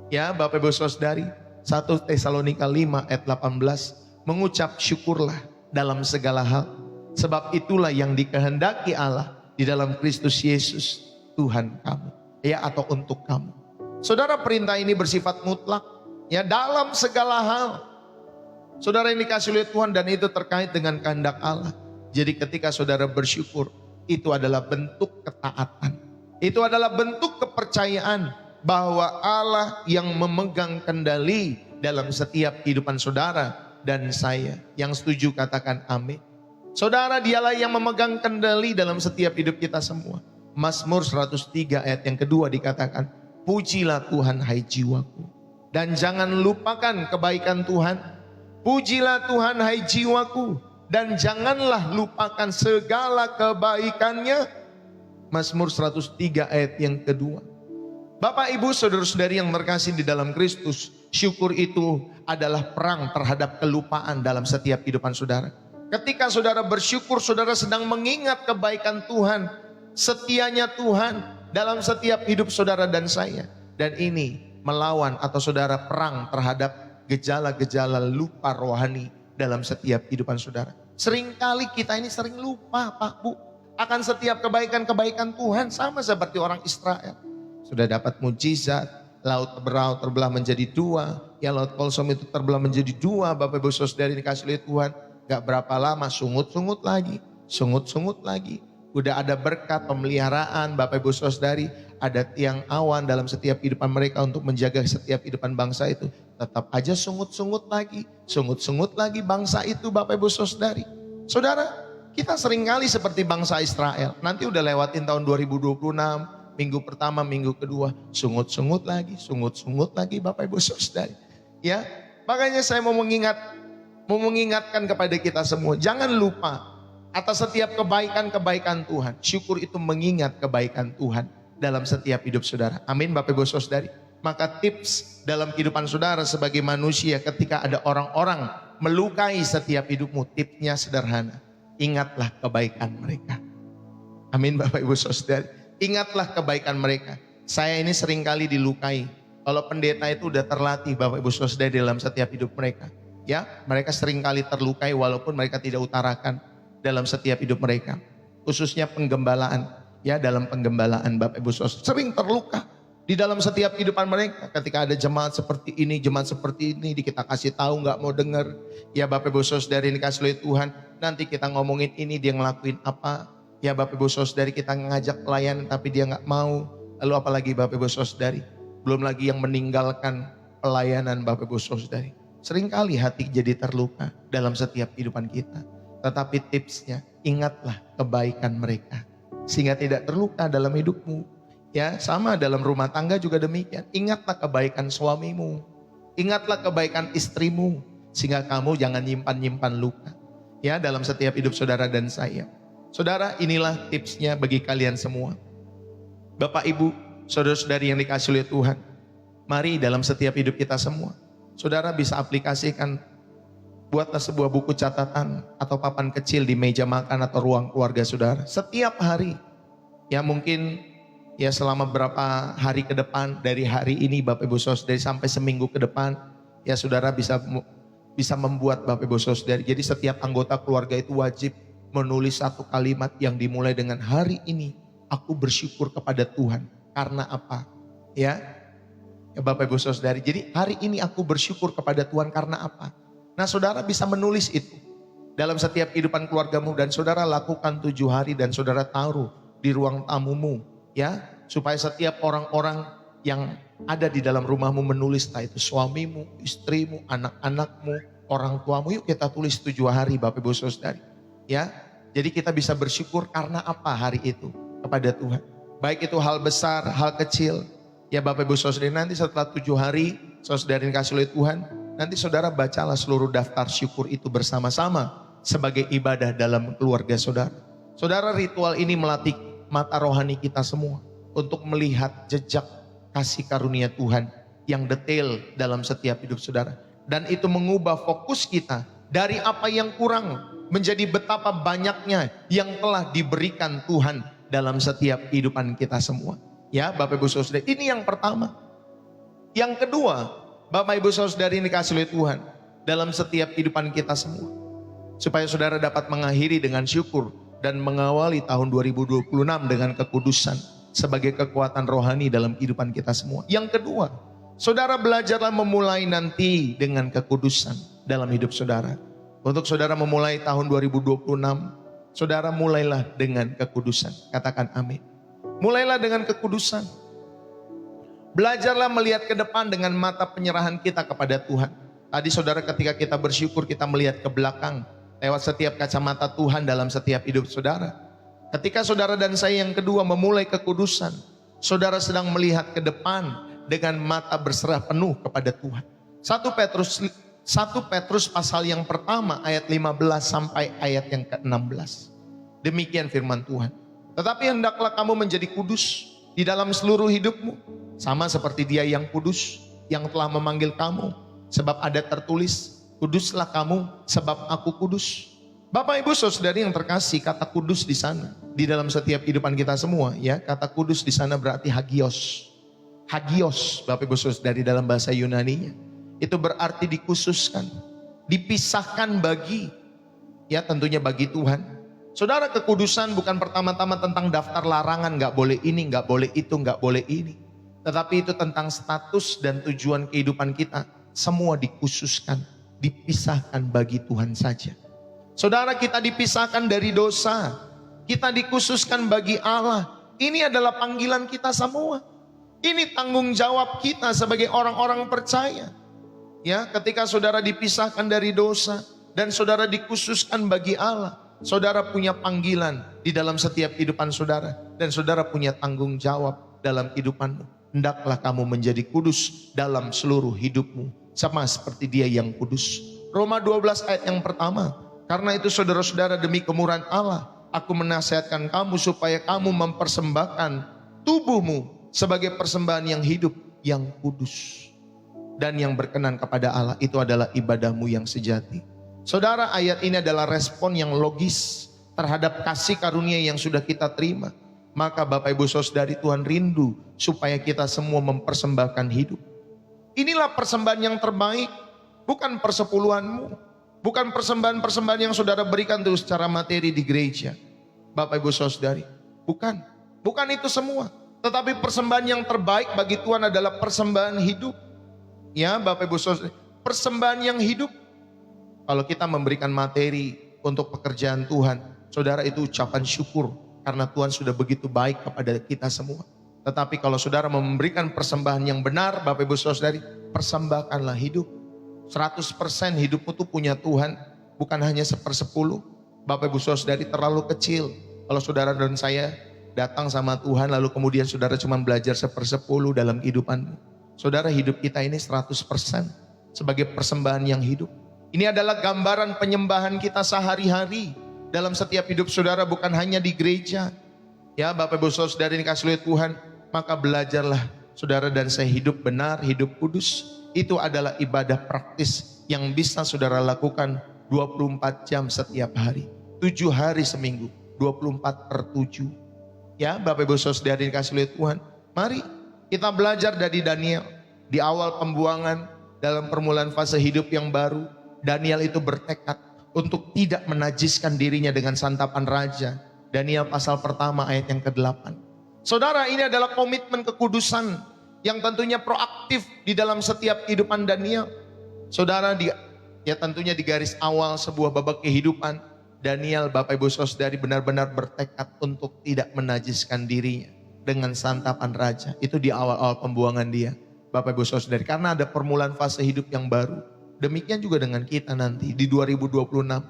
Ya Bapak Ibu Saudari, 1 Tesalonika 5 ayat 18, mengucap syukurlah dalam segala hal, sebab itulah yang dikehendaki Allah di dalam Kristus Yesus Tuhan kamu, ya, atau untuk kamu. Saudara, perintah ini bersifat mutlak, ya, dalam segala hal. Saudara yang dikasihi oleh Tuhan, dan itu terkait dengan kehendak Allah. Jadi ketika saudara bersyukur, itu adalah bentuk ketaatan, itu adalah bentuk kepercayaan bahwa Allah yang memegang kendali dalam setiap kehidupan saudara dan saya. Yang setuju katakan amin. Saudara, dialah yang memegang kendali dalam setiap hidup kita semua. Mazmur 103 ayat yang kedua dikatakan, pujilah Tuhan hai jiwaku, dan jangan lupakan kebaikan Tuhan. Pujilah Tuhan hai jiwaku, dan janganlah lupakan segala kebaikannya. Mazmur 103 ayat yang kedua. Bapak Ibu saudara-saudari yang terkasih di dalam Kristus, syukur itu adalah perang terhadap kelupaan dalam setiap kehidupan saudara. Ketika saudara bersyukur, saudara sedang mengingat kebaikan Tuhan, setianya Tuhan dalam setiap hidup saudara dan saya. Dan ini melawan atau saudara perang terhadap gejala-gejala lupa rohani dalam setiap kehidupan saudara. Seringkali kita ini sering lupa Pak Bu akan setiap kebaikan-kebaikan Tuhan, sama seperti orang Israel. Sudah dapat mujizat, laut terbelah menjadi dua. Ya, laut Kolsom itu terbelah menjadi dua. Bapak Ibu Saudara dikasih oleh Tuhan. Gak berapa lama sungut-sungut lagi. Sungut-sungut lagi. Udah ada berkat pemeliharaan Bapak Ibu Saudari. Ada tiang awan dalam setiap kehidupan mereka untuk menjaga setiap kehidupan bangsa itu. Tetap aja sungut-sungut lagi. Sungut-sungut lagi bangsa itu Bapak Ibu Saudari. Saudara, kita seringkali seperti bangsa Israel. Nanti udah lewatin tahun 2026. Minggu pertama, minggu kedua, sungut-sungut lagi Bapak Ibu Saudari. Ya, makanya saya mau mengingatkan kepada kita semua, jangan lupa atas setiap kebaikan-kebaikan Tuhan. Syukur itu mengingat kebaikan Tuhan dalam setiap hidup saudara. Amin Bapak Ibu Saudari. Maka tips dalam kehidupan saudara sebagai manusia ketika ada orang-orang melukai setiap hidupmu, tipsnya sederhana. Ingatlah kebaikan mereka. Amin Bapak Ibu Saudari. Ingatlah kebaikan mereka. Saya ini seringkali dilukai. Kalau pendeta itu udah terlatih Bapak Ibu Saudara dalam setiap hidup mereka. Ya, mereka seringkali terlukai walaupun mereka tidak utarakan dalam setiap hidup mereka. Khususnya penggembalaan. Ya, dalam penggembalaan Bapak Ibu Saudara sering terluka di dalam setiap kehidupan mereka. Ketika ada jemaat seperti ini, kita kasih tahu nggak mau dengar. Ya Bapak Ibu Saudara ini dikasih oleh Tuhan. Nanti kita ngomongin ini, dia ngelakuin apa. Ya Bapak Ibu Saudari, kita ngajak pelayan tapi dia nggak mau. Lalu apalagi Bapak Ibu Saudari, belum lagi yang meninggalkan pelayanan Bapak Ibu Saudari. Seringkali hati jadi terluka dalam setiap kehidupan kita. Tetapi tipsnya, ingatlah kebaikan mereka sehingga tidak terluka dalam hidupmu. Ya, sama dalam rumah tangga juga demikian. Ingatlah kebaikan suamimu, ingatlah kebaikan istrimu sehingga kamu jangan nyimpan-nyimpan luka. ya dalam setiap hidup saudara dan saya. Saudara, inilah tipsnya bagi kalian semua. Bapak, Ibu, saudara-saudari yang dikasihi oleh Tuhan, mari dalam setiap hidup kita semua, saudara bisa aplikasikan, buatlah sebuah buku catatan atau papan kecil di meja makan atau ruang keluarga saudara. Setiap hari, ya mungkin ya selama berapa hari ke depan, dari hari ini Bapak Ibu Saudara sampai seminggu ke depan, ya saudara bisa membuat Bapak Ibu Saudara. Jadi setiap anggota keluarga itu wajib menulis satu kalimat yang dimulai dengan hari ini aku bersyukur kepada Tuhan. Karena apa? Ya Bapak Ibu Saudara. Jadi hari ini aku bersyukur kepada Tuhan karena apa? Nah saudara bisa menulis itu dalam setiap kehidupan keluargamu, dan saudara lakukan 7 hari dan saudara taruh di ruang tamumu, ya, supaya setiap orang-orang yang ada di dalam rumahmu menulis, entah itu suamimu, istrimu, anak-anakmu, orang tuamu. Yuk kita tulis 7 hari Bapak Ibu Saudara. Ya, jadi kita bisa bersyukur karena apa hari itu kepada Tuhan. Baik itu hal besar, hal kecil. Ya Bapak Ibu Saudara, nanti setelah 7 hari saudara dikasih oleh Tuhan, nanti saudara bacalah seluruh daftar syukur itu bersama-sama sebagai ibadah dalam keluarga saudara. Saudara, ritual ini melatih mata rohani kita semua untuk melihat jejak kasih karunia Tuhan yang detail dalam setiap hidup saudara. Dan itu mengubah fokus kita dari apa yang kurang menjadi betapa banyaknya yang telah diberikan Tuhan dalam setiap kehidupan kita semua. Ya Bapak Ibu Saudara, ini yang pertama. Yang kedua, Bapak Ibu Saudara ini dikasih oleh Tuhan dalam setiap kehidupan kita semua, supaya saudara dapat mengakhiri dengan syukur dan mengawali tahun 2026 dengan kekudusan sebagai kekuatan rohani dalam kehidupan kita semua. Yang kedua, saudara belajarlah memulai nanti dengan kekudusan dalam hidup saudara. Untuk saudara memulai tahun 2026, saudara mulailah dengan kekudusan. Katakan amin. Mulailah dengan kekudusan. Belajarlah melihat ke depan dengan mata penyerahan kita kepada Tuhan. Tadi saudara ketika kita bersyukur, kita melihat ke belakang lewat setiap kacamata Tuhan dalam setiap hidup saudara. Ketika saudara dan saya yang kedua memulai kekudusan, saudara sedang melihat ke depan dengan mata berserah penuh kepada Tuhan. 1 Petrus pasal yang pertama ayat 15 sampai ayat yang ke-16. Demikian firman Tuhan. Tetapi hendaklah kamu menjadi kudus di dalam seluruh hidupmu, sama seperti Dia yang kudus yang telah memanggil kamu. Sebab ada tertulis, kuduslah kamu sebab aku kudus. Bapak Ibu Saudari yang terkasih, kata kudus di sana di dalam setiap kehidupan kita semua, ya, kata kudus di sana berarti hagios. Hagios Bapak Ibu Saudari dalam bahasa Yunaninya itu berarti dikhususkan, dipisahkan bagi, ya tentunya bagi Tuhan. Saudara, kekudusan bukan pertama-tama tentang daftar larangan, gak boleh ini, gak boleh itu, gak boleh ini. Tetapi itu tentang status dan tujuan kehidupan kita. Semua dikhususkan, dipisahkan bagi Tuhan saja. Saudara, kita dipisahkan dari dosa, kita dikhususkan bagi Allah. Ini adalah panggilan kita semua. Ini tanggung jawab kita sebagai orang-orang percaya. Ya, ketika saudara dipisahkan dari dosa dan saudara dikhususkan bagi Allah, saudara punya panggilan di dalam setiap kehidupan saudara, dan saudara punya tanggung jawab dalam kehidupanmu. Hendaklah kamu menjadi kudus dalam seluruh hidupmu, sama seperti Dia yang kudus. Roma 12 ayat yang pertama. Karena itu saudara-saudara, demi kemurahan Allah, aku menasihatkan kamu supaya kamu mempersembahkan tubuhmu sebagai persembahan yang hidup, yang kudus dan yang berkenan kepada Allah. Itu adalah ibadahmu yang sejati. Saudara, ayat ini adalah respon yang logis terhadap kasih karunia yang sudah kita terima. Maka Bapak Ibu Saudari, Tuhan rindu supaya kita semua mempersembahkan hidup. Inilah persembahan yang terbaik, bukan persepuluhanmu, bukan persembahan-persembahan yang saudara berikan terus secara materi di gereja. Bapak Ibu Saudari, bukan itu semua. Tetapi persembahan yang terbaik bagi Tuhan adalah persembahan hidup. Ya Bapak Ibu Saudara, persembahan yang hidup. Kalau kita memberikan materi untuk pekerjaan Tuhan, saudara, itu ucapan syukur karena Tuhan sudah begitu baik kepada kita semua. Tetapi kalau saudara memberikan persembahan yang benar, Bapak Ibu Saudari, persembahkanlah hidup. 100% hidupmu tuh punya Tuhan, bukan hanya 1/10. Bapak Ibu Saudari, terlalu kecil kalau saudara dan saya datang sama Tuhan lalu kemudian saudara cuma belajar 1/10 dalam kehidupanmu. Saudara, hidup kita ini 100% sebagai persembahan yang hidup. Ini adalah gambaran penyembahan kita sehari-hari dalam setiap hidup saudara, bukan hanya di gereja. Ya Bapak Ibu Saudara yang dikasihi oleh Tuhan, maka belajarlah saudara dan saya hidup benar, hidup kudus. Itu adalah ibadah praktis yang bisa saudara lakukan 24 jam setiap hari, 7 hari seminggu, 24/7. Ya Bapak Ibu Saudara yang dikasihi oleh Tuhan, mari kita belajar dari Daniel. Di awal pembuangan dalam permulaan fase hidup yang baru, Daniel itu bertekad untuk tidak menajiskan dirinya dengan santapan raja. Daniel pasal pertama ayat yang ke-8. Saudara, ini adalah komitmen kekudusan yang tentunya proaktif di dalam setiap kehidupan Daniel. Saudara, tentunya di garis awal sebuah babak kehidupan, Daniel Bapak Ibu Saudari benar-benar bertekad untuk tidak menajiskan dirinya dengan santapan raja. Itu di awal-awal pembuangan dia, Bapak Ibu Saudari, karena ada permulaan fase hidup yang baru. Demikian juga dengan kita nanti di 2026.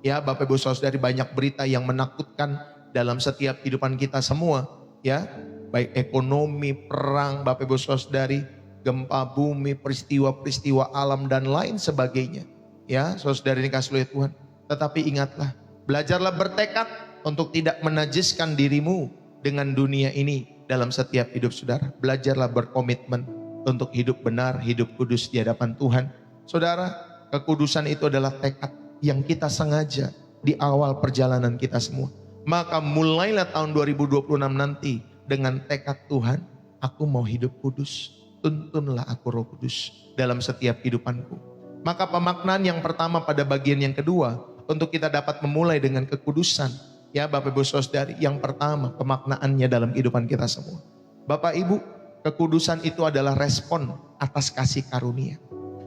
Ya Bapak Ibu Saudari, banyak berita yang menakutkan dalam setiap kehidupan kita semua. Ya, baik ekonomi, perang, Bapak Ibu Saudari, gempa bumi, peristiwa-peristiwa alam dan lain sebagainya. Ya, saudari dikasihi oleh Tuhan. Tetapi ingatlah, belajarlah bertekad untuk tidak menajiskan dirimu dengan dunia ini dalam setiap hidup saudara. Belajarlah berkomitmen untuk hidup benar, hidup kudus di hadapan Tuhan. Saudara, kekudusan itu adalah tekad yang kita sengaja di awal perjalanan kita semua. Maka mulailah tahun 2026 nanti dengan tekad Tuhan, aku mau hidup kudus. Tuntunlah aku Roh Kudus dalam setiap kehidupanku. Maka pemaknaan yang pertama pada bagian yang kedua, untuk kita dapat memulai dengan kekudusan. Ya Bapak Ibu Saudari, yang pertama pemaknaannya dalam kehidupan kita semua. Bapak Ibu, kekudusan itu adalah respon atas kasih karunia.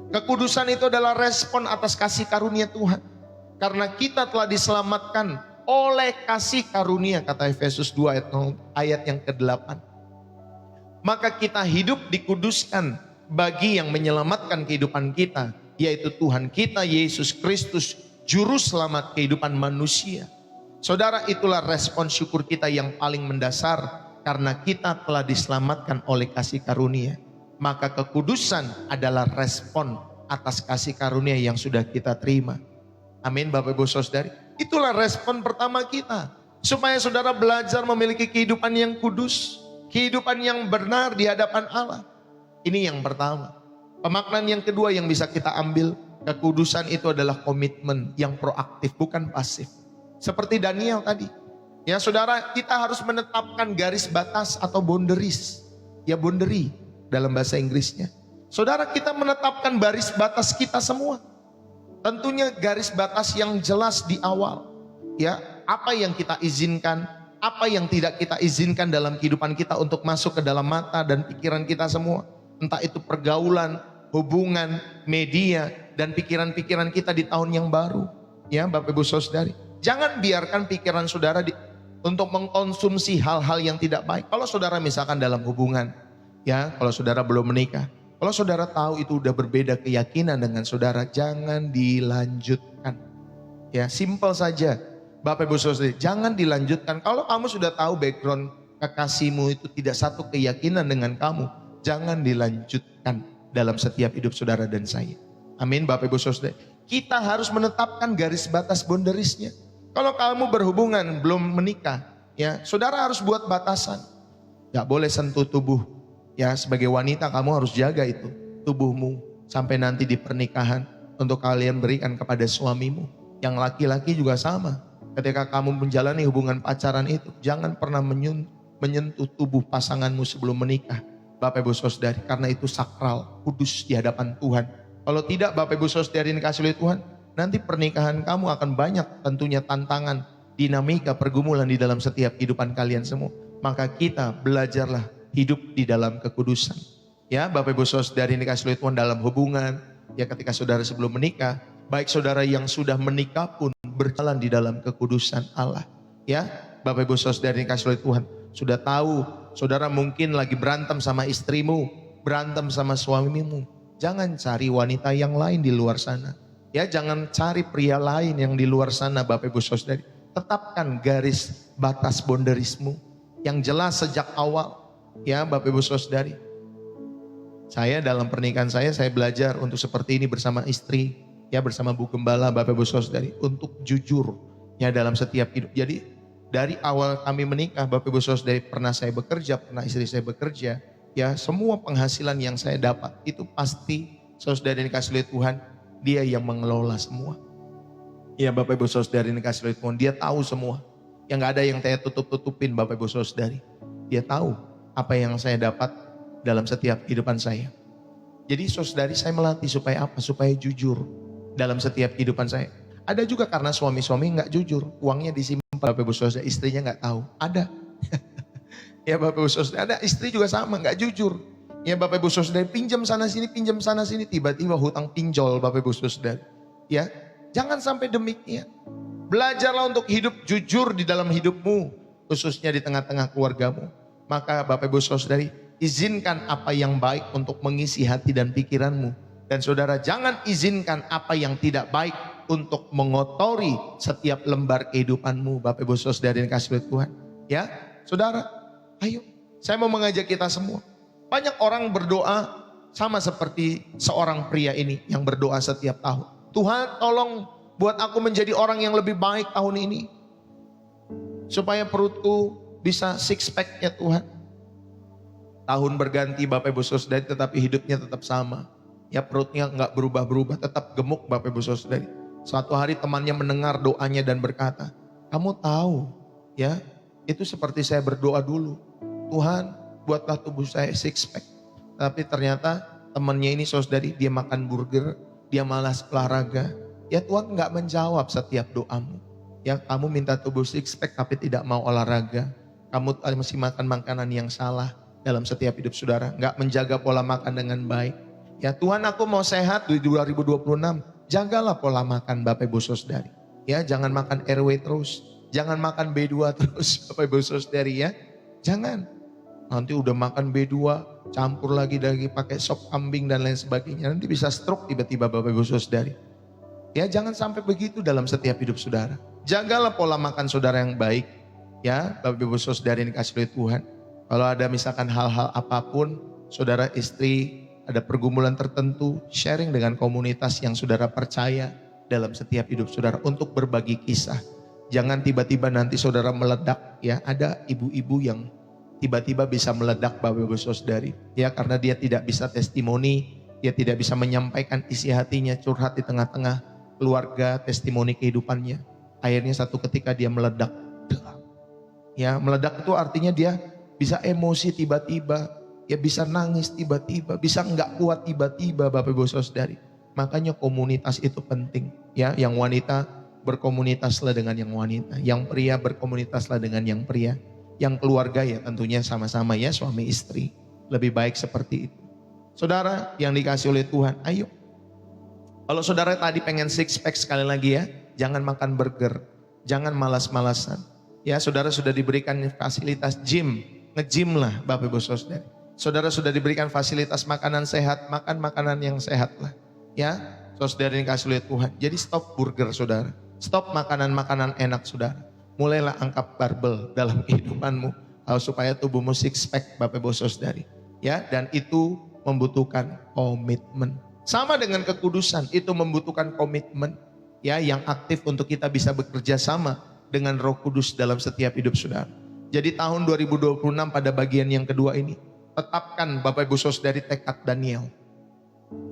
Kekudusan itu adalah respon atas kasih karunia Tuhan. Karena kita telah diselamatkan oleh kasih karunia, kata Efesus 2 ayat yang ke-8. Maka kita hidup dikuduskan bagi yang menyelamatkan kehidupan kita, yaitu Tuhan kita Yesus Kristus, juru selamat kehidupan manusia. Saudara, itulah respon syukur kita yang paling mendasar karena kita telah diselamatkan oleh kasih karunia. Maka kekudusan adalah respon atas kasih karunia yang sudah kita terima. Amin Bapak Ibu Saudari. Itulah respon pertama kita. Supaya saudara belajar memiliki kehidupan yang kudus. Kehidupan yang benar di hadapan Allah. Ini yang pertama. Pemaknaan yang kedua yang bisa kita ambil. Kekudusan itu adalah komitmen yang proaktif, bukan pasif. Seperti Daniel tadi. Ya saudara, kita harus menetapkan garis batas atau boundaries. Ya boundary dalam bahasa Inggrisnya. Saudara, kita menetapkan garis batas kita semua. Tentunya garis batas yang jelas di awal. Ya, apa yang kita izinkan, apa yang tidak kita izinkan dalam kehidupan kita untuk masuk ke dalam mata dan pikiran kita semua. Entah itu pergaulan, hubungan, media, dan pikiran-pikiran kita di tahun yang baru. Ya Bapak Ibu Saudari, jangan biarkan pikiran saudara untuk mengkonsumsi hal-hal yang tidak baik. Kalau saudara misalkan dalam hubungan, ya kalau saudara belum menikah, kalau saudara tahu itu udah berbeda keyakinan dengan saudara, jangan dilanjutkan. Ya, simple saja. Bapak Ibu Saudara, jangan dilanjutkan. Kalau kamu sudah tahu background kekasihmu itu tidak satu keyakinan dengan kamu, jangan dilanjutkan dalam setiap hidup saudara dan saya. Amin Bapak Ibu Saudara. Kita harus menetapkan garis batas boundariesnya. Kalau kamu berhubungan belum menikah, ya, saudara harus buat batasan. Gak boleh sentuh tubuh. Ya, sebagai wanita kamu harus jaga itu tubuhmu sampai nanti di pernikahan untuk kalian berikan kepada suamimu. Yang laki-laki juga sama. Ketika kamu menjalani hubungan pacaran itu, jangan pernah menyentuh tubuh pasanganmu sebelum menikah. Bapak Ibu Saudari, karena itu sakral, kudus di hadapan Tuhan. Kalau tidak Bapak Ibu Saudari dikasihi oleh Tuhan, nanti pernikahan kamu akan banyak tentunya tantangan, dinamika, pergumulan di dalam setiap kehidupan kalian semua. Maka kita belajarlah hidup di dalam kekudusan. Ya Bapak Ibu Saudari dikasihi oleh Tuhan, dalam hubungan, ya ketika saudara sebelum menikah, baik saudara yang sudah menikah pun berjalan di dalam kekudusan Allah. Ya Bapak Ibu Saudari dikasihi oleh Tuhan, sudah tahu saudara mungkin lagi berantem sama istrimu, berantem sama suamimu. Jangan cari wanita yang lain di luar sana. Ya, jangan cari pria lain yang di luar sana Bapak Ibu Saudari. Tetapkan garis batas boundariesmu yang jelas sejak awal. Ya Bapak Ibu Saudari, saya dalam pernikahan saya belajar untuk seperti ini bersama istri. ya bersama Bu Gembala, Bapak Ibu Saudari, untuk jujur ya dalam setiap hidup. Jadi dari awal kami menikah, Bapak Ibu Saudari, pernah saya bekerja, pernah istri saya bekerja, ya semua penghasilan yang saya dapat itu pasti saudara dikasih oleh Tuhan, dia yang mengelola semua. Ya Bapak Ibu Saudari dikasih oleh Tuhan, dia tahu semua. Yang gak ada yang saya tutup-tutupin Bapak Ibu Saudari. Dia tahu apa yang saya dapat dalam setiap kehidupan saya. Jadi saudari, saya melatih supaya apa? Supaya jujur dalam setiap kehidupan saya. Ada juga karena suami-suami gak jujur, uangnya disimpan Bapak Ibu Saudari, istrinya gak tahu. Ada. Ya Bapak Ibu Saudari, ada istri juga sama, gak jujur. Ya Bapak Ibu Saudari, pinjam sana sini, tiba-tiba hutang pinjol Bapak Ibu Saudari. Ya, jangan sampai demikian. Belajarlah untuk hidup jujur di dalam hidupmu, khususnya di tengah-tengah keluargamu. Maka Bapak Ibu Saudari, izinkan apa yang baik untuk mengisi hati dan pikiranmu. Dan saudara, jangan izinkan apa yang tidak baik untuk mengotori setiap lembar kehidupanmu. Bapak Ibu Saudari yang kasih oleh Tuhan. Ya, saudara, ayo, saya mau mengajak kita semua. Banyak orang berdoa sama seperti seorang pria ini yang berdoa setiap tahun. Tuhan, tolong buat aku menjadi orang yang lebih baik tahun ini. Supaya perutku bisa six pack ya Tuhan. Tahun berganti Bapak Ibu Saudari, tetapi hidupnya tetap sama. Ya perutnya enggak berubah-berubah, tetap gemuk Bapak Ibu Saudari. Suatu hari temannya mendengar doanya dan berkata, kamu tahu ya, itu seperti saya berdoa dulu. Tuhan, buatlah tubuh saya six pack. Tapi ternyata temannya ini saudari, dia makan burger, dia malas olahraga. Ya Tuhan enggak menjawab setiap doamu. Ya kamu minta tubuh six pack tapi tidak mau olahraga. Kamu masih makan makanan yang salah dalam setiap hidup saudara. Enggak menjaga pola makan dengan baik. Ya Tuhan, aku mau sehat di 2026. Jagalah pola makan Bapak Ibu Saudari. Ya jangan makan RW terus. Jangan makan B2 terus Bapak Ibu Saudari ya. Jangan. Nanti udah makan B2 campur lagi pakai sop kambing dan lain sebagainya. Nanti bisa stroke tiba-tiba Bapak Ibu Saudari. Ya jangan sampai begitu dalam setiap hidup saudara. Jagalah pola makan saudara yang baik. Ya Bapak Ibu Saudari yang dikasih oleh Tuhan. Kalau ada misalkan hal-hal apapun, saudara istri ada pergumulan tertentu, sharing dengan komunitas yang saudara percaya dalam setiap hidup saudara untuk berbagi kisah. Jangan tiba-tiba nanti saudara meledak ya. Ada ibu-ibu yang tiba-tiba bisa meledak Bapak Ibu Saudari. Ya karena dia tidak bisa testimoni, dia tidak bisa menyampaikan isi hatinya, curhat di tengah-tengah keluarga, testimoni kehidupannya. Akhirnya satu ketika dia meledak. Ya meledak itu artinya dia bisa emosi tiba-tiba, ya bisa nangis tiba-tiba, bisa enggak kuat tiba-tiba Bapak Ibu Saudari. Makanya komunitas itu penting. Ya, yang wanita berkomunitaslah dengan yang wanita, yang pria berkomunitaslah dengan yang pria, yang keluarga ya tentunya sama-sama ya suami istri. Lebih baik seperti itu. Saudara yang dikasih oleh Tuhan, ayo. Kalau saudara tadi pengen six pack sekali lagi ya, jangan makan burger, jangan malas-malasan. Ya saudara sudah diberikan fasilitas gym, nge-gym lah Bapak Ibu Saudari. Saudara sudah diberikan fasilitas makanan sehat, makan makanan yang sehat lah. Ya, saudara yang dikasih oleh Tuhan. Jadi stop burger saudara, stop makanan-makanan enak saudara. Mulailah angkat barbel dalam kehidupanmu, supaya tubuhmu six pack Bapak Ibu Saudari. Ya, dan itu membutuhkan komitmen. Sama dengan kekudusan, itu membutuhkan komitmen ya yang aktif untuk kita bisa bekerja sama dengan Roh Kudus dalam setiap hidup saudara. Jadi tahun 2026 pada bagian yang kedua ini, tetapkan Bapak Ibu Saudari tekad Daniel.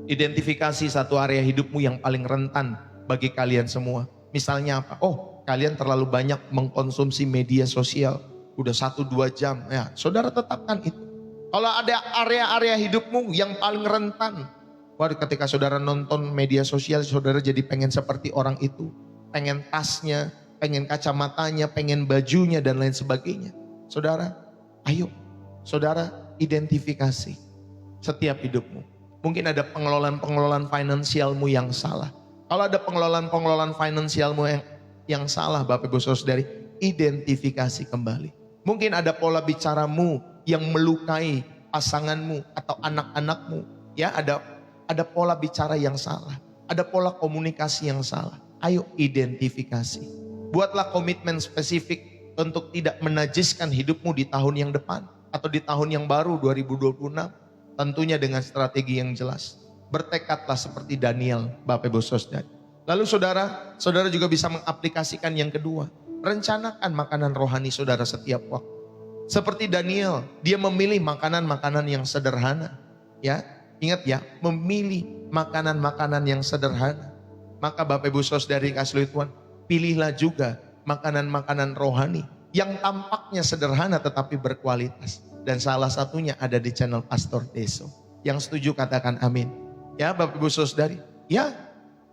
Identifikasi satu area hidupmu yang paling rentan bagi kalian semua. Misalnya apa? Oh, kalian terlalu banyak mengkonsumsi media sosial. Udah 1-2 jam. Ya, saudara tetapkan itu. Kalau ada area-area hidupmu yang paling rentan, waduh, ketika saudara nonton media sosial, saudara jadi pengen seperti orang itu. Pengen tasnya, pengen kacamatanya, pengen bajunya dan lain sebagainya. Saudara, ayo. Saudara, identifikasi setiap hidupmu. Mungkin ada pengelolaan finansialmu yang salah. Kalau ada pengelolaan finansialmu yang salah Bapak Ibu Saudari, identifikasi kembali. Mungkin ada pola bicaramu yang melukai pasanganmu atau anak-anakmu. Ya, ada pola bicara yang salah, ada pola komunikasi yang salah. Ayo identifikasi. Buatlah komitmen spesifik untuk tidak menajiskan hidupmu di tahun yang depan atau di tahun yang baru 2026. Tentunya dengan strategi yang jelas. Bertekadlah seperti Daniel, Bapak Ibu Saudara. Lalu saudara juga bisa mengaplikasikan yang kedua. Rencanakan makanan rohani saudara setiap waktu. Seperti Daniel, dia memilih makanan-makanan yang sederhana. Ya, ingat ya, memilih makanan-makanan yang sederhana. Maka Bapak Ibu Saudara dikasihi Tuhan, pilihlah juga makanan-makanan rohani yang tampaknya sederhana tetapi berkualitas. Dan salah satunya ada di channel Pastor Deso. Yang setuju katakan amin. Ya Bapak Ibu Saudari, ya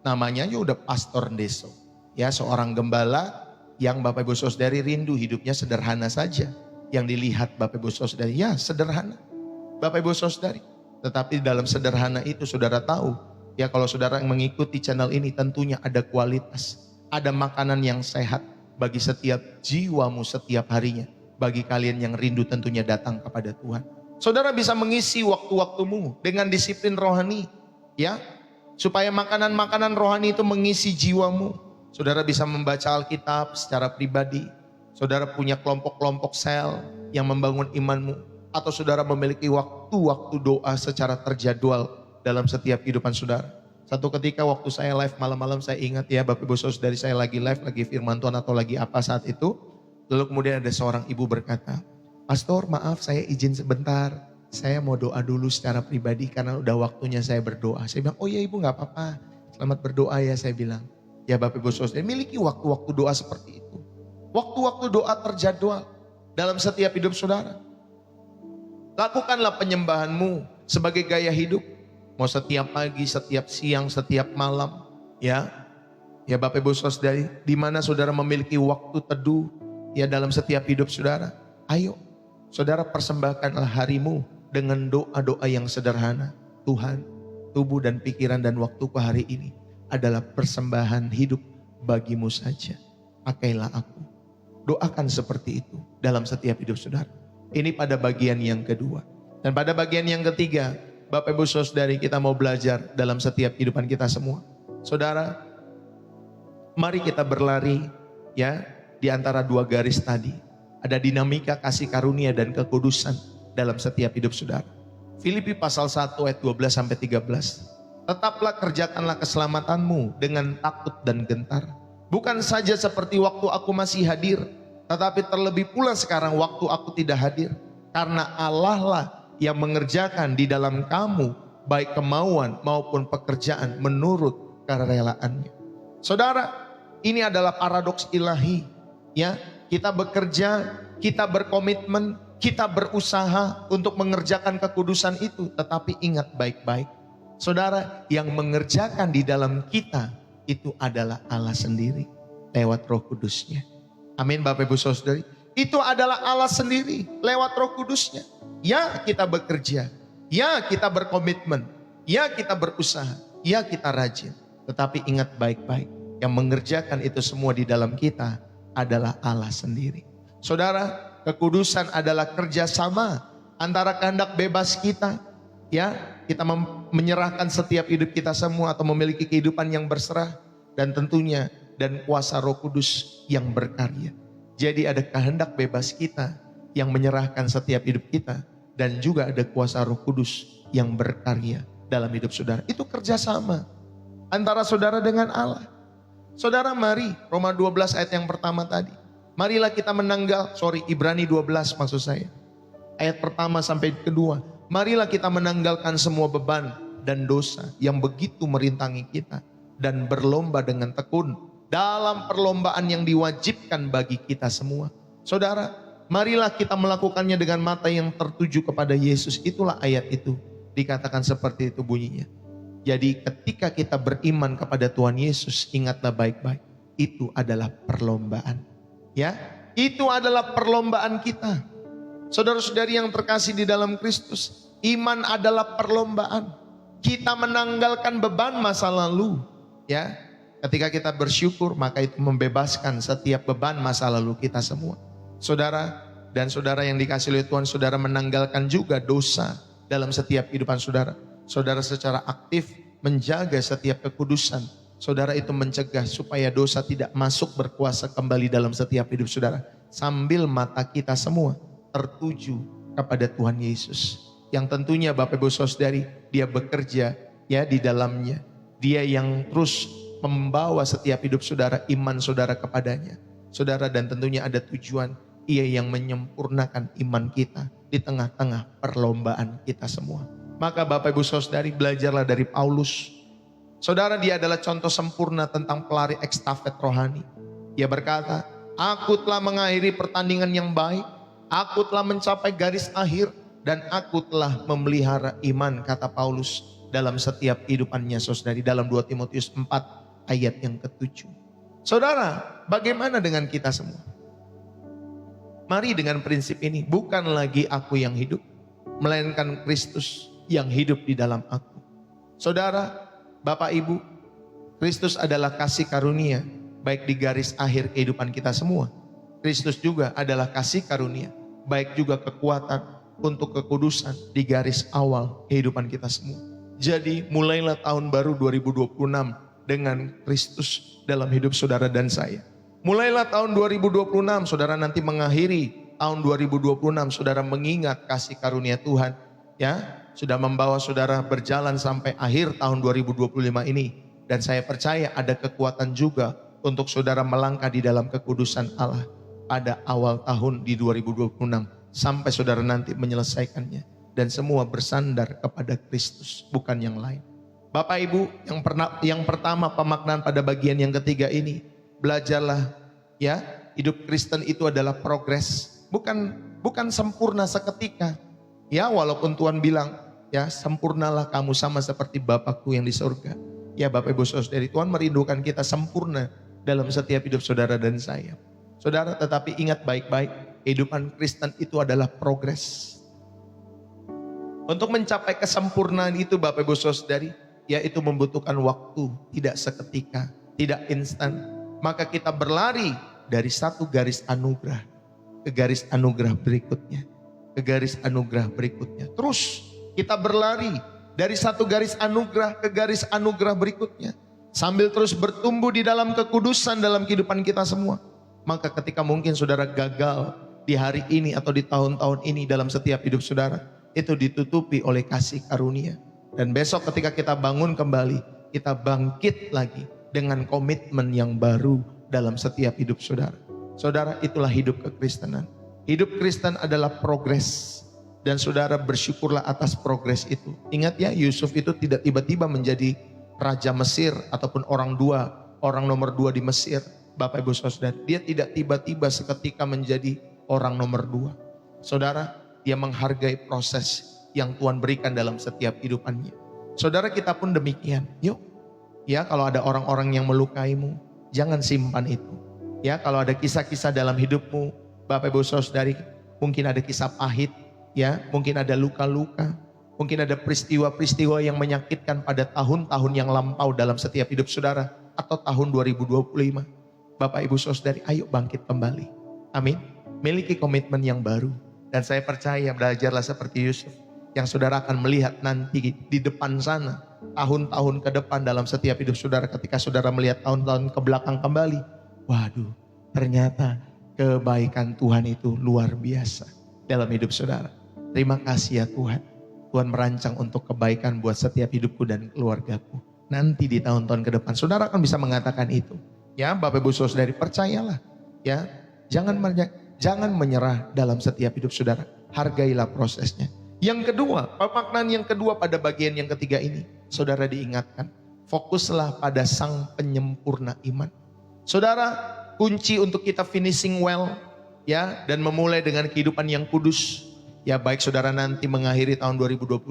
namanya ya udah Pastor Deso. Ya seorang gembala yang Bapak Ibu Saudari rindu hidupnya sederhana saja. Yang dilihat Bapak Ibu Saudari, ya sederhana. Bapak Ibu Saudari, tetapi dalam sederhana itu saudara tahu, ya kalau saudara yang mengikuti channel ini tentunya ada kualitas. Ada makanan yang sehat bagi setiap jiwamu setiap harinya. Bagi kalian yang rindu tentunya datang kepada Tuhan. Saudara bisa mengisi waktu-waktumu dengan disiplin rohani. Ya, supaya makanan-makanan rohani itu mengisi jiwamu. Saudara bisa membaca Alkitab secara pribadi. Saudara punya kelompok-kelompok sel yang membangun imanmu. Atau saudara memiliki waktu-waktu doa secara terjadwal dalam setiap kehidupan saudara. Satu ketika waktu saya live malam-malam, saya ingat ya Bapak Ibu Saudari, saya lagi live, lagi firman Tuhan atau lagi apa saat itu. Lalu kemudian ada seorang ibu berkata, Pastor maaf saya izin sebentar. Saya mau doa dulu secara pribadi karena udah waktunya saya berdoa. Saya bilang, oh ya ibu gak apa-apa. Selamat berdoa ya saya bilang. Ya Bapak Ibu Saudari, miliki waktu-waktu doa seperti itu. Waktu-waktu doa terjadwal dalam setiap hidup saudara. Lakukanlah penyembahanmu sebagai gaya hidup. Mau setiap pagi, setiap siang, setiap malam. Ya Bapak Ibu Saudari, di mana saudara memiliki waktu teduh ya dalam setiap hidup saudara. Ayo saudara persembahkanlah harimu dengan doa-doa yang sederhana. Tuhan, tubuh dan pikiran dan waktuku hari ini adalah persembahan hidup bagimu saja. Pakailah aku. Doakan seperti itu dalam setiap hidup saudara. Ini pada bagian yang kedua. Dan pada bagian yang ketiga, Bapak Ibu Saudari, kita mau belajar dalam setiap kehidupan kita semua. Saudara, mari kita berlari ya di antara dua garis tadi. Ada dinamika kasih karunia dan kekudusan dalam setiap hidup saudara. Filipi pasal 1 ayat 12 sampai 13. Tetaplah kerjakanlah keselamatanmu dengan takut dan gentar. Bukan saja seperti waktu aku masih hadir, tetapi terlebih pula sekarang waktu aku tidak hadir. Karena Allah lah yang mengerjakan di dalam kamu baik kemauan maupun pekerjaan menurut kerelaannya. Saudara, ini adalah paradoks ilahi. Ya, kita bekerja, kita berkomitmen, kita berusaha untuk mengerjakan kekudusan itu. Tetapi ingat baik-baik, saudara, yang mengerjakan di dalam kita itu adalah Allah sendiri lewat Roh Kudusnya. Amin Bapak Ibu Saudari. Itu adalah Allah sendiri lewat Roh Kudusnya. Ya kita bekerja, ya kita berkomitmen, ya kita berusaha, ya kita rajin. Tetapi ingat baik-baik, yang mengerjakan itu semua di dalam kita adalah Allah sendiri. Saudara, kekudusan adalah kerjasama antara kehendak bebas kita. Ya, kita menyerahkan setiap hidup kita semua atau memiliki kehidupan yang berserah. Dan tentunya dan kuasa Roh Kudus yang berkarya. Jadi ada kehendak bebas kita yang menyerahkan setiap hidup kita. Dan juga ada kuasa Roh Kudus yang berkarya dalam hidup saudara. Itu kerjasama antara saudara dengan Allah. Saudara mari, Roma 12 ayat yang pertama tadi. Marilah kita Ibrani 12 maksud saya. Ayat pertama sampai kedua. Marilah kita menanggalkan semua beban dan dosa yang begitu merintangi kita. Dan berlomba dengan tekun dalam perlombaan yang diwajibkan bagi kita semua. Saudara, marilah kita melakukannya dengan mata yang tertuju kepada Yesus. Itulah ayat itu. Dikatakan seperti itu bunyinya. Jadi ketika kita beriman kepada Tuhan Yesus, ingatlah baik-baik. Itu adalah perlombaan. Ya, itu adalah perlombaan kita. Saudara-saudari yang terkasih di dalam Kristus, iman adalah perlombaan. Kita menanggalkan beban masa lalu. Ya, ketika kita bersyukur, maka itu membebaskan setiap beban masa lalu kita semua. Saudara dan saudara yang dikasihi oleh Tuhan, saudara menanggalkan juga dosa dalam setiap kehidupan saudara. Saudara secara aktif menjaga setiap kekudusan. Saudara itu mencegah supaya dosa tidak masuk berkuasa kembali dalam setiap hidup saudara. Sambil mata kita semua tertuju kepada Tuhan Yesus. Yang tentunya Bapak Ibu Saudari, dia bekerja ya di dalamnya. Dia yang terus membawa setiap hidup saudara, iman saudara kepadanya. Saudara, dan tentunya ada tujuan, ia yang menyempurnakan iman kita di tengah-tengah perlombaan kita semua. Maka Bapak Ibu Saudari, belajarlah dari Paulus. Saudara, dia adalah contoh sempurna tentang pelari estafet rohani. Dia berkata, aku telah mengakhiri pertandingan yang baik, aku telah mencapai garis akhir, dan aku telah memelihara iman, kata Paulus dalam setiap kehidupannya, saudari, dalam 2 Timotius 4 ayat yang ke-7. Saudara, bagaimana dengan kita semua? Mari dengan prinsip ini, bukan lagi aku yang hidup, melainkan Kristus yang hidup di dalam aku. Saudara, Bapak Ibu, Kristus adalah kasih karunia, baik di garis akhir kehidupan kita semua. Kristus juga adalah kasih karunia, baik juga kekuatan untuk kekudusan di garis awal kehidupan kita semua. Jadi mulailah tahun baru 2026 dengan Kristus dalam hidup saudara dan saya. Mulailah tahun 2026, saudara nanti mengakhiri tahun 2026, saudara mengingat kasih karunia Tuhan, ya, sudah membawa saudara berjalan sampai akhir tahun 2025 ini. Dan saya percaya ada kekuatan juga untuk saudara melangkah di dalam kekudusan Allah pada awal tahun di 2026 sampai saudara nanti menyelesaikannya. Dan semua bersandar kepada Kristus, bukan yang lain. Bapak Ibu, yang pertama pemaknaan pada bagian yang ketiga ini, belajarlah, ya, hidup Kristen itu adalah progres, bukan sempurna seketika. Ya, walaupun Tuhan bilang, ya, sempurnalah kamu sama seperti Bapakku yang di surga. Ya, Bapak Ibu Saudari, Tuhan merindukan kita sempurna dalam setiap hidup saudara dan saya. Saudara, tetapi ingat baik-baik, kehidupan Kristen itu adalah progres. Untuk mencapai kesempurnaan itu, Bapak Ibu Saudari, yaitu membutuhkan waktu, tidak seketika, tidak instan. Maka kita berlari dari satu garis anugerah ke garis anugerah berikutnya, ke garis anugerah berikutnya. Terus kita berlari dari satu garis anugerah ke garis anugerah berikutnya, sambil terus bertumbuh di dalam kekudusan dalam kehidupan kita semua. Maka ketika mungkin saudara gagal di hari ini atau di tahun-tahun ini dalam setiap hidup saudara, itu ditutupi oleh kasih karunia. Dan besok ketika kita bangun kembali, kita bangkit lagi dengan komitmen yang baru dalam setiap hidup saudara. Saudara, itulah hidup kekristenan. Hidup Kristen adalah progres. Dan saudara bersyukurlah atas progres itu. Ingat ya, Yusuf itu tidak tiba-tiba menjadi raja Mesir ataupun orang nomor 2 di Mesir. Bapak Ibu Saudara, dia tidak tiba-tiba seketika menjadi orang nomor 2. Saudara, dia menghargai proses yang Tuhan berikan dalam setiap kehidupannya. Saudara, kita pun demikian. Yuk, ya, kalau ada orang-orang yang melukaimu, jangan simpan itu. Ya, kalau ada kisah-kisah dalam hidupmu, Bapak Ibu Saudari, mungkin ada kisah pahit, ya, mungkin ada luka-luka, mungkin ada peristiwa-peristiwa yang menyakitkan pada tahun-tahun yang lampau dalam setiap hidup saudara atau tahun 2025. Bapak Ibu Saudari, ayo bangkit kembali. Amin. Miliki komitmen yang baru. Dan saya percaya, belajarlah seperti Yusuf, yang saudara akan melihat nanti di depan sana, tahun-tahun ke depan dalam setiap hidup saudara, ketika saudara melihat tahun-tahun ke belakang kembali. Waduh, ternyata kebaikan Tuhan itu luar biasa dalam hidup saudara. Terima kasih ya Tuhan. Tuhan merancang untuk kebaikan buat setiap hidupku dan keluargaku. Nanti di tahun-tahun ke depan, saudara akan bisa mengatakan itu. Ya, Bapak Ibu Saudari, percayalah. Ya, jangan menyerah dalam setiap hidup saudara. Hargailah prosesnya. Yang kedua, pemaknaan yang kedua pada bagian yang ketiga ini, saudara diingatkan, fokuslah pada Sang Penyempurna iman. Saudara, kunci untuk kita finishing well, ya, dan memulai dengan kehidupan yang kudus, ya, baik saudara nanti mengakhiri tahun 2025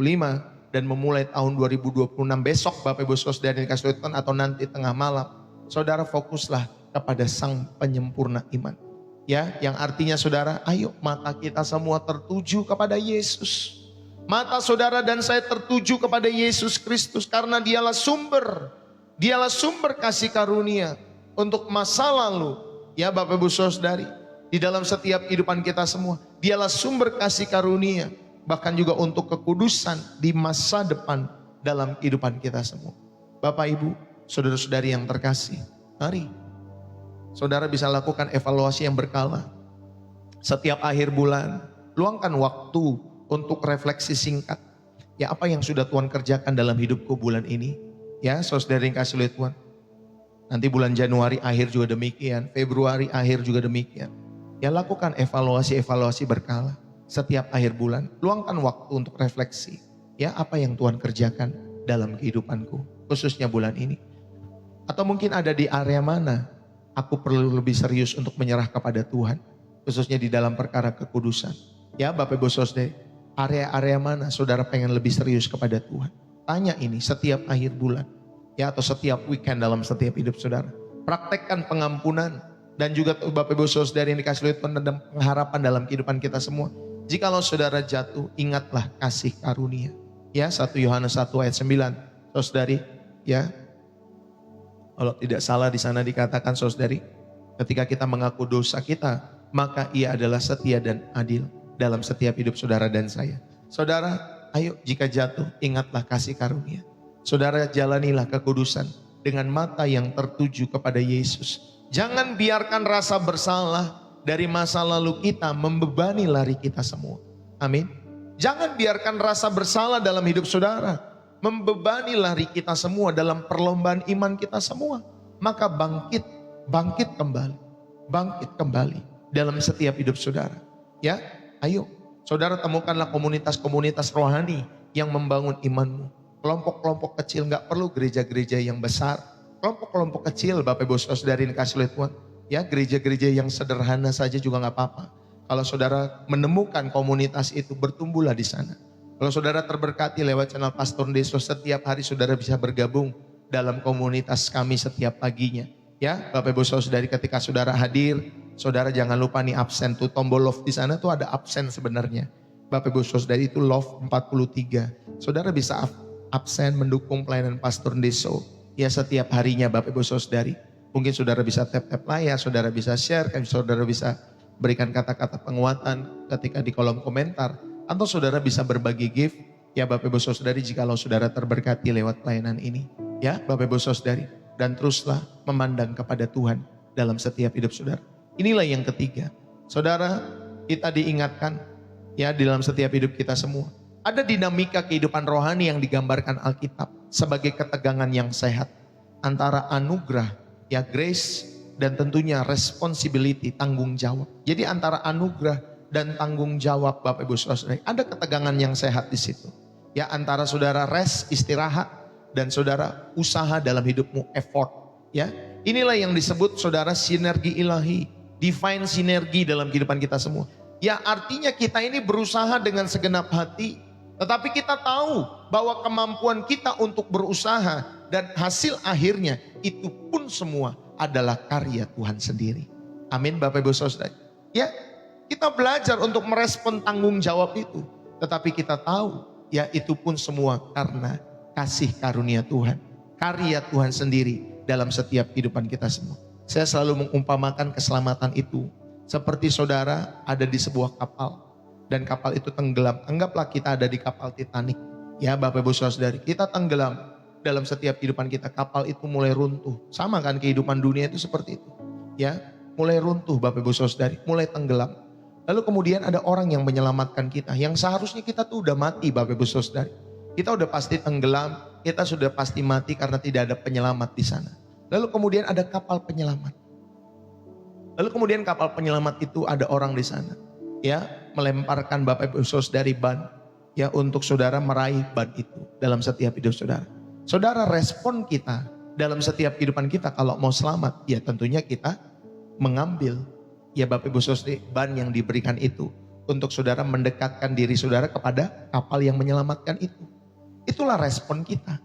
dan memulai tahun 2026 besok, Bapak Ibu Saudara dikasih Tuhan, atau nanti tengah malam, saudara fokuslah kepada Sang Penyempurna iman. Ya, yang artinya saudara, ayo mata kita semua tertuju kepada Yesus. Mata saudara dan saya tertuju kepada Yesus Kristus karena dialah sumber kasih karunia untuk masa lalu. Ya Bapak Ibu Saudari, di dalam setiap kehidupan kita semua, dialah sumber kasih karunia, bahkan juga untuk kekudusan di masa depan dalam kehidupan kita semua. Bapak Ibu, saudara-saudari yang terkasih, mari saudara bisa lakukan evaluasi yang berkala. Setiap akhir bulan, luangkan waktu untuk refleksi singkat. Ya, apa yang sudah Tuhan kerjakan dalam hidupku bulan ini? Ya, saudara yang kasih oleh Tuhan. Nanti bulan Januari akhir juga demikian, Februari akhir juga demikian. Ya, lakukan evaluasi berkala. Setiap akhir bulan, luangkan waktu untuk refleksi. Ya, apa yang Tuhan kerjakan dalam kehidupanku, khususnya bulan ini. Atau mungkin ada di area mana aku perlu lebih serius untuk menyerah kepada Tuhan, khususnya di dalam perkara kekudusan. Ya, Bapak Ibu Saudara, area-area mana saudara pengen lebih serius kepada Tuhan? Tanya ini setiap akhir bulan, ya, atau setiap weekend dalam setiap hidup saudara. Praktekkan pengampunan dan juga Bapak Ibu Saudara yang dikasih oleh Tuhan dan pengharapan dalam kehidupan kita semua. Jikalau saudara jatuh, ingatlah kasih karunia. Ya, 1 Yohanes 1 ayat 9. Saudari, ya, kalau tidak salah di sana dikatakan saudari, ketika kita mengaku dosa kita, maka ia adalah setia dan adil dalam setiap hidup saudara dan saya. Saudara, ayo jika jatuh, ingatlah kasih karunia. Saudara, jalanilah kekudusan dengan mata yang tertuju kepada Yesus. Jangan biarkan rasa bersalah dari masa lalu kita membebani lari kita semua. Amin. Jangan biarkan rasa bersalah dalam hidup saudara membebani lari kita semua dalam perlombaan iman kita semua. Maka bangkit kembali dalam setiap hidup saudara. Ya, ayo saudara temukanlah komunitas-komunitas rohani yang membangun imanmu. Kelompok-kelompok kecil, gak perlu gereja-gereja yang besar. Kelompok-kelompok kecil Bapak Ibu Saudara yang dikasih oleh Tuhan. Ya, gereja-gereja yang sederhana saja juga gak apa-apa. Kalau saudara menemukan komunitas itu, bertumbuhlah di sana. Kalau saudara terberkati lewat channel Pastor Deso, setiap hari saudara bisa bergabung dalam komunitas kami setiap paginya. Ya, Bapak Ibu Saudari, ketika saudara hadir, saudara jangan lupa nih absen tuh, tombol love di sana tuh ada absen sebenarnya. Bapak Ibu Saudari, itu love 43. Saudara bisa absen mendukung pelayanan Pastor Deso. Ya, setiap harinya Bapak Ibu Saudari. Mungkin saudara bisa tap-tap layar, saudara bisa share, saudara bisa berikan kata-kata penguatan ketika di kolom komentar. Atau saudara bisa berbagi gift, ya Bapak Ibu Saudari, jikalau saudara terberkati lewat pelayanan ini. Ya Bapak Ibu Saudari, dan teruslah memandang kepada Tuhan dalam setiap hidup saudara. Inilah yang ketiga. Saudara, kita diingatkan ya di dalam setiap hidup kita semua. Ada dinamika kehidupan rohani yang digambarkan Alkitab sebagai ketegangan yang sehat. Antara anugerah, ya grace, dan tentunya responsibility, tanggung jawab. Jadi antara anugerah dan tanggung jawab Bapak Ibu Saudara, ada ketegangan yang sehat di situ. Ya, antara saudara rest, istirahat, dan saudara usaha dalam hidupmu, effort. Ya, inilah yang disebut saudara sinergi ilahi, divine sinergi dalam kehidupan kita semua. Ya, artinya kita ini berusaha dengan segenap hati, tetapi kita tahu bahwa kemampuan kita untuk berusaha dan hasil akhirnya itu pun semua adalah karya Tuhan sendiri. Amin Bapak Ibu Saudara. Ya, kita belajar untuk merespon tanggung jawab itu. Tetapi kita tahu, ya itu pun semua karena kasih karunia Tuhan. Karya Tuhan sendiri dalam setiap kehidupan kita semua. Saya selalu mengumpamakan keselamatan itu seperti saudara ada di sebuah kapal. Dan kapal itu tenggelam. Anggaplah kita ada di kapal Titanic. Ya Bapak Ibu Saudari, kita tenggelam dalam setiap kehidupan kita. Kapal itu mulai runtuh. Sama kan kehidupan dunia itu seperti itu. Ya, mulai runtuh Bapak Ibu Saudari, mulai tenggelam. Lalu kemudian ada orang yang menyelamatkan kita. Yang seharusnya kita tuh udah mati Bapak Ibu Saudari. Kita udah pasti tenggelam, kita sudah pasti mati karena tidak ada penyelamat di sana. Lalu kemudian ada kapal penyelamat. Lalu kemudian kapal penyelamat itu ada orang di sana. Ya, melemparkan Bapak Ibu Saudari ban. Ya, untuk saudara meraih ban itu dalam setiap hidup saudara. Saudara, respon kita dalam setiap kehidupan kita kalau mau selamat, ya tentunya kita mengambil ya Bapak Ibu Saudari ban yang diberikan itu untuk saudara mendekatkan diri saudara kepada kapal yang menyelamatkan itu. Itulah respon kita.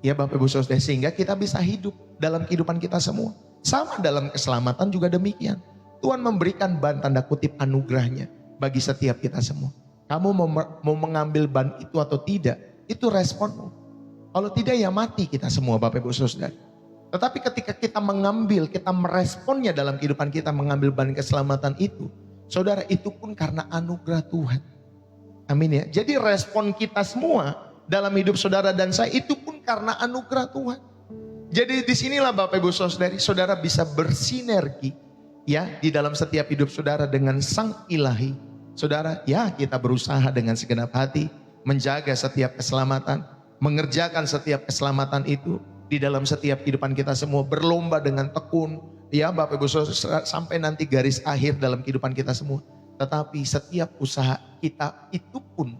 Ya Bapak Ibu Saudari, sehingga kita bisa hidup dalam kehidupan kita semua. Sama dalam keselamatan juga demikian. Tuhan memberikan ban tanda kutip anugerahnya bagi setiap kita semua. Kamu mau mengambil ban itu atau tidak, itu responmu. Kalau tidak ya mati kita semua Bapak Ibu Saudari. Tetapi ketika kita mengambil, kita meresponnya dalam kehidupan kita, mengambil ban keselamatan itu, saudara, itu pun karena anugerah Tuhan. Amin ya. Jadi respon kita semua dalam hidup saudara dan saya itu pun karena anugerah Tuhan. Jadi disinilah Bapak Ibu Saudari, saudara bisa bersinergi ya di dalam setiap hidup saudara dengan Sang Ilahi. Saudara, ya kita berusaha dengan segenap hati, menjaga setiap keselamatan, mengerjakan setiap keselamatan itu di dalam setiap kehidupan kita semua, berlomba dengan tekun, ya Bapak Ibu Saudara, sampai nanti garis akhir dalam kehidupan kita semua. Tetapi setiap usaha kita itu pun,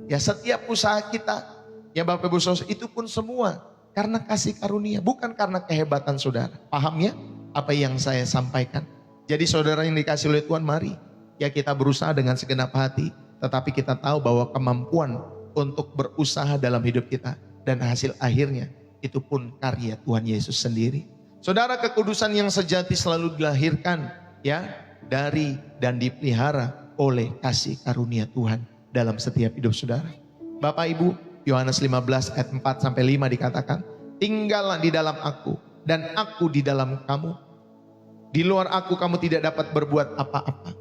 ya setiap usaha kita, ya Bapak Ibu Saudara, itu pun semua karena kasih karunia, bukan karena kehebatan saudara. Paham ya apa yang saya sampaikan? Jadi saudara yang dikasih oleh Tuhan, mari ya kita berusaha dengan segenap hati, tetapi kita tahu bahwa kemampuan untuk berusaha dalam hidup kita dan hasil akhirnya itu pun karya Tuhan Yesus sendiri. Saudara, kekudusan yang sejati selalu dilahirkan ya dari dan dipelihara oleh kasih karunia Tuhan dalam setiap hidup saudara. Bapak Ibu, Yohanes 15 ayat 4 sampai 5 dikatakan, tinggallah di dalam aku dan aku di dalam kamu. Di luar aku kamu tidak dapat berbuat apa-apa.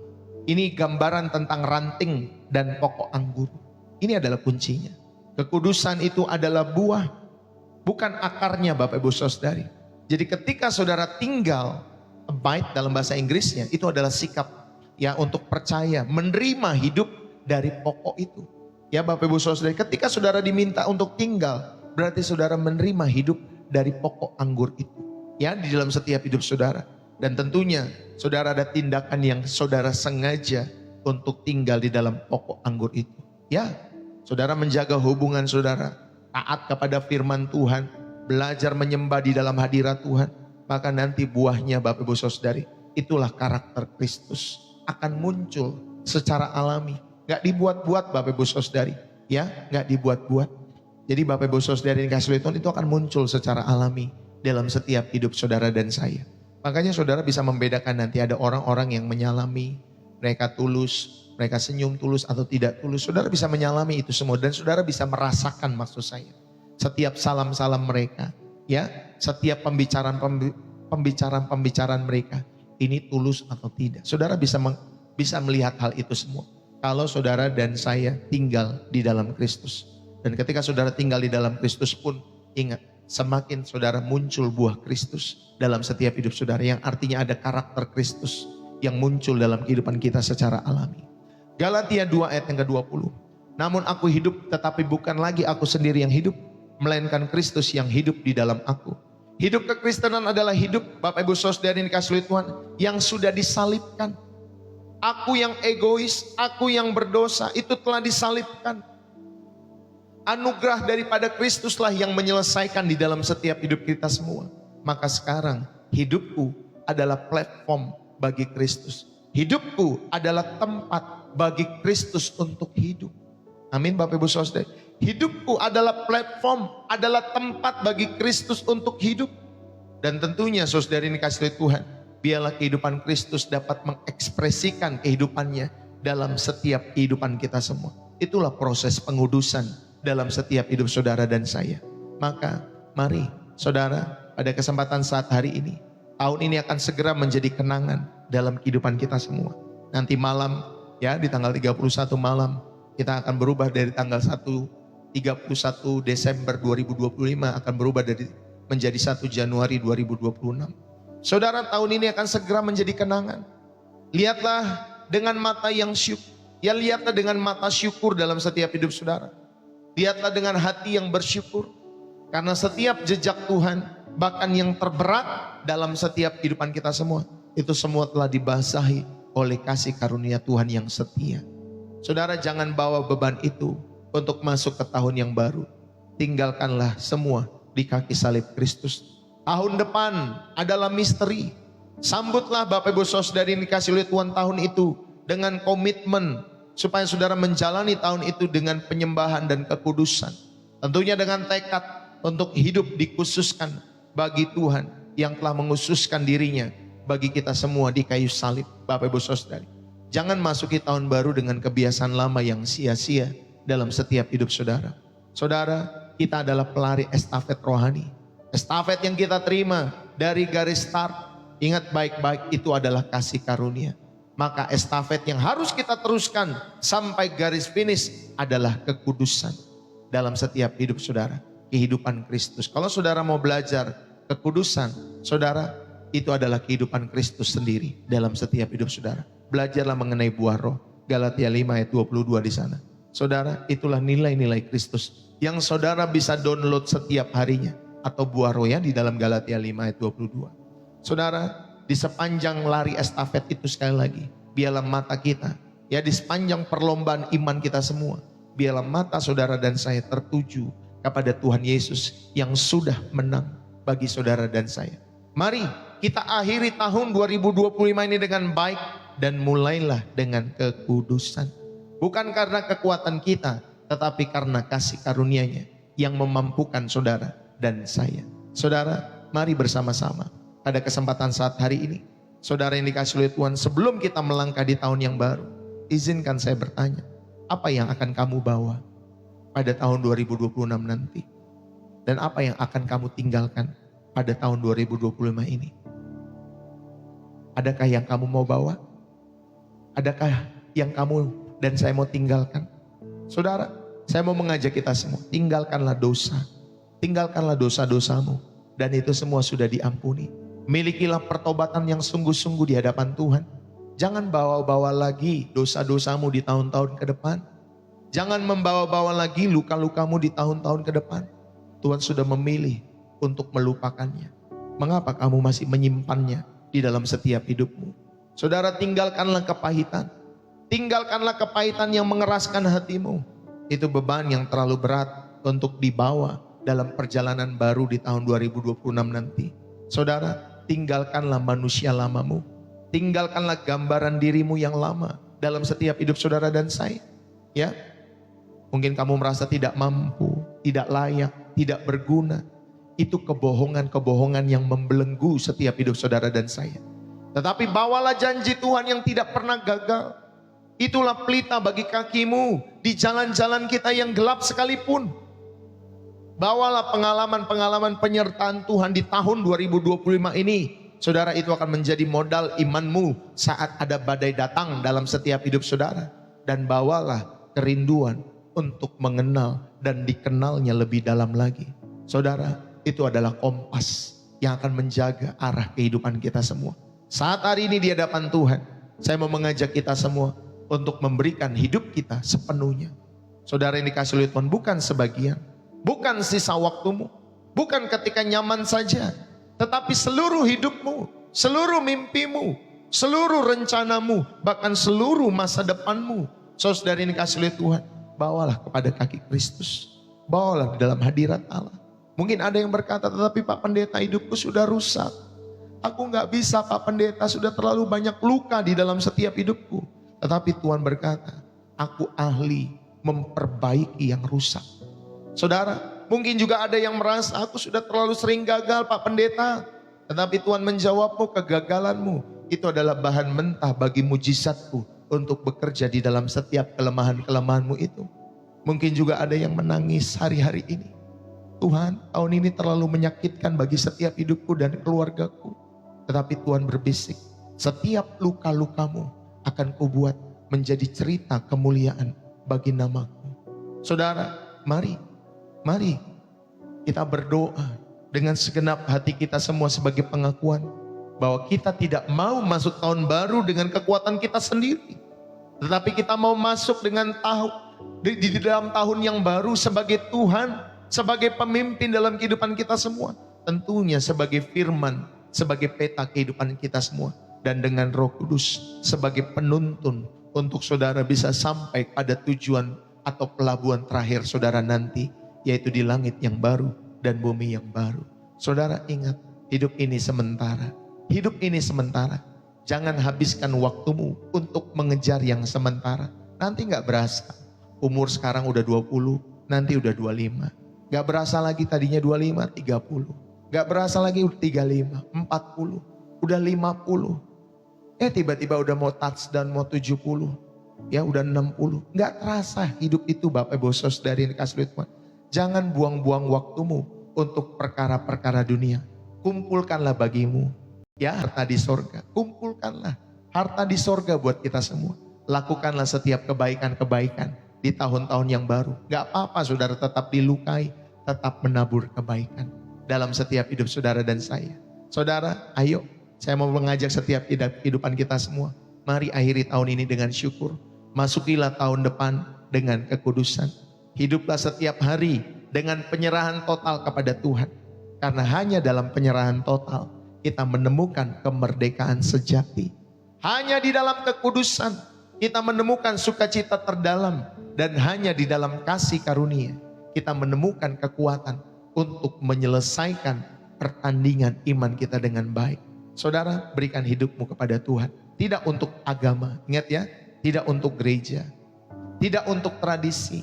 Ini gambaran tentang ranting dan pokok anggur. Ini adalah kuncinya. Kekudusan itu adalah buah, bukan akarnya Bapak Ibu Saudari. Jadi ketika saudara tinggal, abide dalam bahasa Inggrisnya, itu adalah sikap ya untuk percaya, menerima hidup dari pokok itu. Ya Bapak Ibu Saudari, ketika saudara diminta untuk tinggal, berarti saudara menerima hidup dari pokok anggur itu. Ya, di dalam setiap hidup saudara. Dan tentunya saudara ada tindakan yang saudara sengaja untuk tinggal di dalam pokok anggur itu. Ya, saudara menjaga hubungan saudara, taat kepada firman Tuhan, belajar menyembah di dalam hadirat Tuhan. Maka nanti buahnya Bapak Ibu Saudari, itulah karakter Kristus akan muncul secara alami. Gak dibuat-buat Bapak Ibu Saudari, ya gak dibuat-buat. Jadi Bapak Ibu Saudari yang dikasihi Tuhan, itu akan muncul secara alami dalam setiap hidup saudara dan saya. Makanya saudara bisa membedakan nanti ada orang-orang yang menyalami, mereka tulus, mereka senyum tulus atau tidak tulus. Saudara bisa menyalami itu semua dan saudara bisa merasakan maksud saya. Setiap salam-salam mereka, ya, setiap pembicaraan mereka, ini tulus atau tidak. Saudara bisa melihat hal itu semua. Kalau saudara dan saya tinggal di dalam Kristus. Dan ketika saudara tinggal di dalam Kristus pun, ingat, semakin saudara muncul buah Kristus dalam setiap hidup saudara, yang artinya ada karakter Kristus yang muncul dalam kehidupan kita secara alami. Galatia 2 ayat yang ke-20. Namun aku hidup, tetapi bukan lagi aku sendiri yang hidup, melainkan Kristus yang hidup di dalam aku. Hidup kekristenan adalah hidup Bapak Ibu Saudara yang dikasihi oleh Tuhan yang sudah disalibkan. Aku yang egois, aku yang berdosa, itu telah disalibkan. Anugerah daripada Kristuslah yang menyelesaikan di dalam setiap hidup kita semua. Maka sekarang hidupku adalah platform bagi Kristus. Hidupku adalah tempat bagi Kristus untuk hidup. Amin Bapak Ibu Saudara. Hidupku adalah platform, adalah tempat bagi Kristus untuk hidup. Dan tentunya saudara ini kasih Tuhan, biarlah kehidupan Kristus dapat mengekspresikan kehidupannya dalam setiap kehidupan kita semua. Itulah proses pengudusan dalam setiap hidup saudara dan saya. Maka mari saudara, pada kesempatan saat hari ini, tahun ini akan segera menjadi kenangan dalam kehidupan kita semua. Nanti malam ya, di tanggal 31 malam, kita akan berubah dari tanggal 31 Desember 2025 akan berubah menjadi 1 Januari 2026. Saudara, tahun ini akan segera menjadi kenangan. Lihatlah dengan mata yang syukur. Ya, lihatlah dengan mata syukur dalam setiap hidup saudara. Lihatlah dengan hati yang bersyukur. Karena setiap jejak Tuhan, bahkan yang terberat dalam setiap kehidupan kita semua, itu semua telah dibasahi oleh kasih karunia Tuhan yang setia. Saudara, jangan bawa beban itu untuk masuk ke tahun yang baru. Tinggalkanlah semua di kaki salib Kristus. Tahun depan adalah misteri. Sambutlah Bapak Ibu Saudara yang dikasihi oleh Tuhan tahun itu dengan komitmen supaya saudara menjalani tahun itu dengan penyembahan dan kekudusan. Tentunya dengan tekad untuk hidup dikhususkan bagi Tuhan yang telah menghususkan dirinya bagi kita semua di kayu salib. Bapak Ibu Saudara, jangan masuki tahun baru dengan kebiasaan lama yang sia-sia dalam setiap hidup saudara. Saudara, kita adalah pelari estafet rohani. Estafet yang kita terima dari garis start, ingat baik-baik, itu adalah kasih karunia. Maka estafet yang harus kita teruskan sampai garis finish adalah kekudusan dalam setiap hidup saudara. Kehidupan Kristus. Kalau saudara mau belajar kekudusan, saudara, itu adalah kehidupan Kristus sendiri dalam setiap hidup saudara. Belajarlah mengenai buah roh. Galatia 5 ayat 22 di sana. Saudara, itulah nilai-nilai Kristus yang saudara bisa download setiap harinya. Atau buah roh ya di dalam Galatia 5 ayat 22. Saudara, di sepanjang lari estafet itu sekali lagi, biarlah mata kita, ya di sepanjang perlombaan iman kita semua, biarlah mata saudara dan saya tertuju kepada Tuhan Yesus yang sudah menang bagi saudara dan saya. Mari kita akhiri tahun 2025 ini dengan baik dan mulailah dengan kekudusan. Bukan karena kekuatan kita, tetapi karena kasih karunia-Nya yang memampukan saudara dan saya. Saudara, mari bersama-sama pada kesempatan saat hari ini, saudara yang dikasihi oleh Tuhan, sebelum kita melangkah di tahun yang baru, izinkan saya bertanya, apa yang akan kamu bawa pada tahun 2026 nanti? Dan apa yang akan kamu tinggalkan pada tahun 2025 ini? Adakah yang kamu mau bawa? Adakah yang kamu dan saya mau tinggalkan? Saudara, saya mau mengajak kita semua, tinggalkanlah dosa. Tinggalkanlah dosa-dosamu. Dan itu semua sudah diampuni. Milikilah pertobatan yang sungguh-sungguh di hadapan Tuhan. Jangan bawa-bawa lagi dosa-dosamu di tahun-tahun ke depan. Jangan membawa-bawa lagi luka-lukamu di tahun-tahun ke depan. Tuhan sudah memilih untuk melupakannya. Mengapa kamu masih menyimpannya di dalam setiap hidupmu? Saudara, tinggalkanlah kepahitan. Tinggalkanlah kepahitan yang mengeraskan hatimu. Itu beban yang terlalu berat untuk dibawa dalam perjalanan baru di tahun 2026 nanti. Saudara, tinggalkanlah manusia lamamu. Tinggalkanlah gambaran dirimu yang lama dalam setiap hidup saudara dan saya. Ya, mungkin kamu merasa tidak mampu, tidak layak, tidak berguna. Itu kebohongan-kebohongan yang membelenggu setiap hidup saudara dan saya. Tetapi bawalah janji Tuhan yang tidak pernah gagal. Itulah pelita bagi kakimu di jalan-jalan kita yang gelap sekalipun. Bawalah pengalaman-pengalaman penyertaan Tuhan di tahun 2025 ini. Saudara, itu akan menjadi modal imanmu saat ada badai datang dalam setiap hidup saudara. Dan bawalah kerinduan untuk mengenal dan dikenalnya lebih dalam lagi. Saudara, itu adalah kompas yang akan menjaga arah kehidupan kita semua. Saat hari ini di hadapan Tuhan, saya mau mengajak kita semua untuk memberikan hidup kita sepenuhnya. Saudara yang dikasihi oleh Tuhan, bukan sebagian, bukan sisa waktumu, bukan ketika nyaman saja, tetapi seluruh hidupmu, seluruh mimpimu, seluruh rencanamu, bahkan seluruh masa depanmu. Saudara yang dikasihi oleh Tuhan, bawalah kepada kaki Kristus, bawalah di dalam hadirat Allah. Mungkin ada yang berkata, tetapi Pak Pendeta, hidupku sudah rusak. Aku gak bisa Pak Pendeta, sudah terlalu banyak luka di dalam setiap hidupku. Tetapi Tuhan berkata, aku ahli memperbaiki yang rusak. Saudara, mungkin juga ada yang merasa, aku sudah terlalu sering gagal Pak Pendeta. Tetapi Tuhan menjawabmu, kegagalanmu itu adalah bahan mentah bagi mujizatku untuk bekerja di dalam setiap kelemahan-kelemahanmu itu. Mungkin juga ada yang menangis hari-hari ini. Tuhan, tahun ini terlalu menyakitkan bagi setiap hidupku dan keluargaku. Tetapi Tuhan berbisik, setiap luka-lukamu akan kubuat menjadi cerita kemuliaan bagi namaku. Saudara, mari kita berdoa dengan segenap hati kita semua sebagai pengakuan bahwa kita tidak mau masuk tahun baru dengan kekuatan kita sendiri. Tetapi kita mau masuk dengan di dalam tahun yang baru sebagai Tuhan, sebagai pemimpin dalam kehidupan kita semua. Tentunya sebagai firman, sebagai peta kehidupan kita semua. Dan dengan Roh Kudus sebagai penuntun untuk saudara bisa sampai pada tujuan atau pelabuhan terakhir saudara nanti, yaitu di langit yang baru dan bumi yang baru. Saudara ingat, hidup ini sementara. Hidup ini sementara. Jangan habiskan waktumu untuk mengejar yang sementara. Nanti gak berasa. Umur sekarang udah 20, nanti udah 25. Gak berasa lagi tadinya 25, 30. Gak berasa lagi 35, 40, udah 50. Tiba-tiba udah mau touchdown, mau 70. Ya udah 60. Gak terasa hidup itu Bapak Ibu Saudara yang dikasihi Tuhan. Jangan buang-buang waktumu untuk perkara-perkara dunia. Kumpulkanlah bagimu ya harta di sorga. Kumpulkanlah harta di sorga buat kita semua. Lakukanlah setiap kebaikan-kebaikan di tahun-tahun yang baru. Gak apa-apa saudara tetap dilukai, tetap menabur kebaikan dalam setiap hidup saudara dan saya. Saudara, ayo saya mau mengajak setiap kehidupan kita semua. Mari akhiri tahun ini dengan syukur. Masukilah tahun depan dengan kekudusan. Hiduplah setiap hari dengan penyerahan total kepada Tuhan. Karena hanya dalam penyerahan total kita menemukan kemerdekaan sejati. Hanya di dalam kekudusan kita menemukan sukacita terdalam. Dan hanya di dalam kasih karunia kita menemukan kekuatan untuk menyelesaikan pertandingan iman kita dengan baik. Saudara, berikan hidupmu kepada Tuhan. Tidak untuk agama, ingat ya, tidak untuk gereja, tidak untuk tradisi,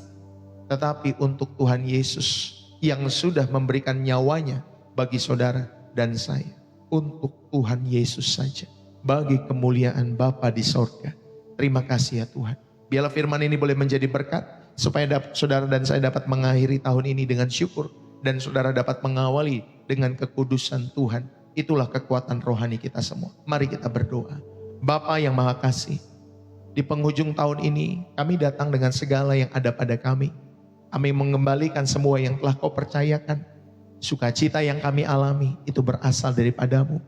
tetapi untuk Tuhan Yesus yang sudah memberikan nyawanya bagi saudara dan saya. Untuk Tuhan Yesus saja, bagi kemuliaan Bapa di sorga. Terima kasih ya Tuhan. Biarlah firman ini boleh menjadi berkat, supaya saudara dan saya dapat mengakhiri tahun ini dengan syukur, dan saudara dapat mengawali dengan kekudusan Tuhan. Itulah kekuatan rohani kita semua. Mari kita berdoa. Bapa yang Maha Kasih, di penghujung tahun ini kami datang dengan segala yang ada pada kami. Kami mengembalikan semua yang telah Kau percayakan. Sukacita yang kami alami itu berasal daripada-Mu.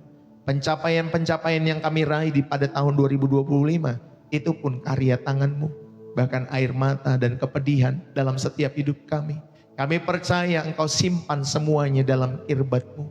Pencapaian-pencapaian yang kami raih pada tahun 2025 itu pun karya tangan-Mu. Bahkan air mata dan kepedihan dalam setiap hidup kami. Kami percaya Engkau simpan semuanya dalam kirbat-Mu.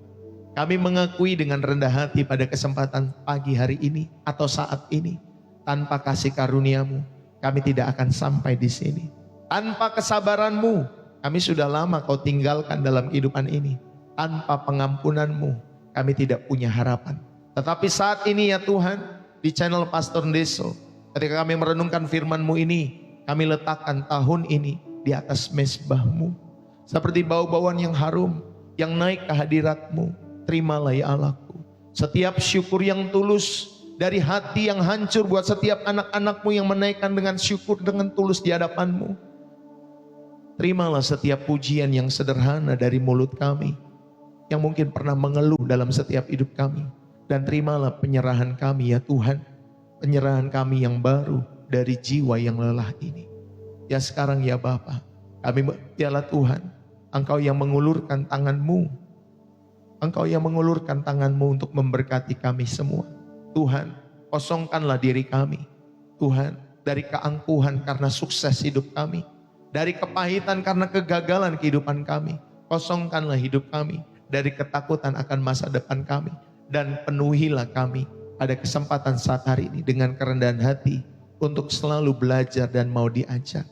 Kami mengakui dengan rendah hati pada kesempatan pagi hari ini atau saat ini. Tanpa kasih karunia-Mu kami tidak akan sampai di sini. Tanpa kesabaran-Mu kami sudah lama Kau tinggalkan dalam kehidupan ini. Tanpa pengampunan-Mu kami tidak punya harapan. Tetapi saat ini ya Tuhan, di channel Pastor Ndeso, ketika kami merenungkan firman-Mu ini, kami letakkan tahun ini di atas mezbah-Mu. Seperti bau-bauan yang harum, yang naik ke hadirat-Mu. Terimalah ya Allahku. Setiap syukur yang tulus, dari hati yang hancur buat setiap anak-anak-Mu yang menaikkan dengan syukur dengan tulus di hadapan-Mu. Terimalah setiap pujian yang sederhana dari mulut kami, yang mungkin pernah mengeluh dalam setiap hidup kami. Dan terimalah penyerahan kami ya Tuhan. Penyerahan kami yang baru dari jiwa yang lelah ini. Ya sekarang ya Bapa, kami biarlah Tuhan, Engkau yang mengulurkan tangan-Mu. Engkau yang mengulurkan tangan-Mu untuk memberkati kami semua. Tuhan, kosongkanlah diri kami. Tuhan, dari keangkuhan karena sukses hidup kami. Dari kepahitan karena kegagalan kehidupan kami. Kosongkanlah hidup kami. Dari ketakutan akan masa depan kami. Dan penuhilah kami pada kesempatan saat hari ini dengan kerendahan hati untuk selalu belajar dan mau diajar.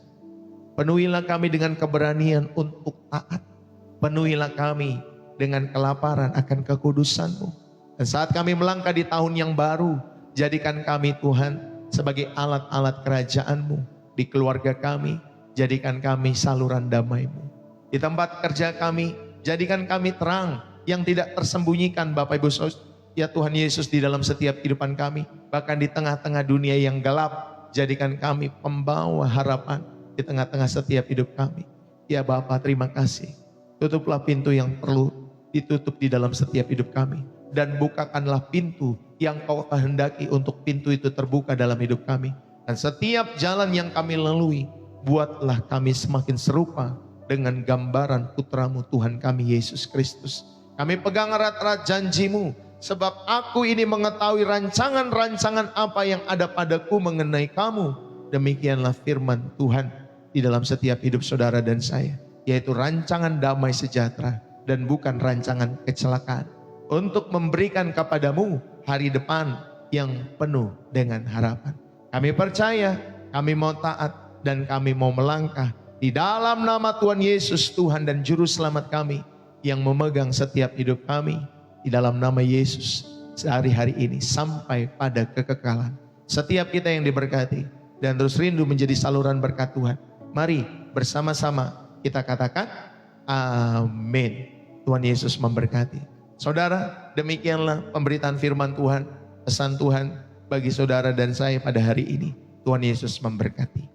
Penuhilah kami dengan keberanian untuk taat. Penuhilah kami dengan kelaparan akan kekudusan-Mu. Dan saat kami melangkah di tahun yang baru, jadikan kami Tuhan sebagai alat-alat kerajaan-Mu. Di keluarga kami, jadikan kami saluran damai-Mu. Di tempat kerja kami, jadikan kami terang yang tidak tersembunyikan Bapak Ibu Saudara. Ya Tuhan Yesus, di dalam setiap kehidupan kami, bahkan di tengah-tengah dunia yang gelap, jadikan kami pembawa harapan di tengah-tengah setiap hidup kami. Ya Bapa, terima kasih. Tutuplah pintu yang perlu ditutup di dalam setiap hidup kami. Dan bukakanlah pintu yang Kau kehendaki untuk pintu itu terbuka dalam hidup kami. Dan setiap jalan yang kami lalui, buatlah kami semakin serupa dengan gambaran putra-Mu Tuhan kami Yesus Kristus. Kami pegang erat-erat janji-Mu. Sebab aku ini mengetahui rancangan-rancangan apa yang ada padaku mengenai kamu. Demikianlah firman Tuhan di dalam setiap hidup saudara dan saya. Yaitu rancangan damai sejahtera dan bukan rancangan kecelakaan. Untuk memberikan kepadamu hari depan yang penuh dengan harapan. Kami percaya, kami mau taat dan kami mau melangkah di dalam nama Tuhan Yesus, Tuhan dan Juru Selamat kami yang memegang setiap hidup kami. Di dalam nama Yesus, sehari-hari ini sampai pada kekekalan. Setiap kita yang diberkati dan terus rindu menjadi saluran berkat Tuhan. Mari bersama-sama kita katakan amin. Tuhan Yesus memberkati. Saudara, demikianlah pemberitaan firman Tuhan, pesan Tuhan bagi saudara dan saya pada hari ini. Tuhan Yesus memberkati.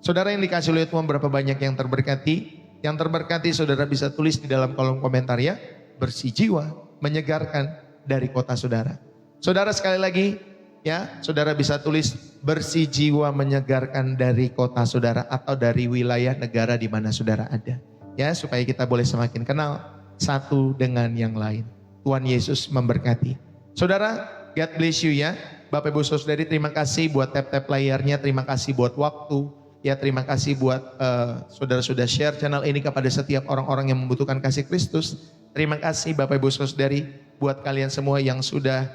Saudara yang dikasih oleh Tuhan, berapa banyak yang terberkati? Yang terberkati saudara bisa tulis di dalam kolom komentar ya. Bersih jiwa, menyegarkan dari kota saudara. Saudara sekali lagi ya, saudara bisa tulis bersih jiwa menyegarkan dari kota saudara atau dari wilayah negara di mana saudara ada. Ya, supaya kita boleh semakin kenal satu dengan yang lain. Tuhan Yesus memberkati. Saudara, God bless you ya. Bapak Ibu Saudari, terima kasih buat tap-tap layarnya, terima kasih buat waktu, Ya, terima kasih buat saudara sudah share channel ini kepada setiap orang-orang yang membutuhkan kasih Kristus. Terima kasih Bapak Ibu Saudari buat kalian semua yang sudah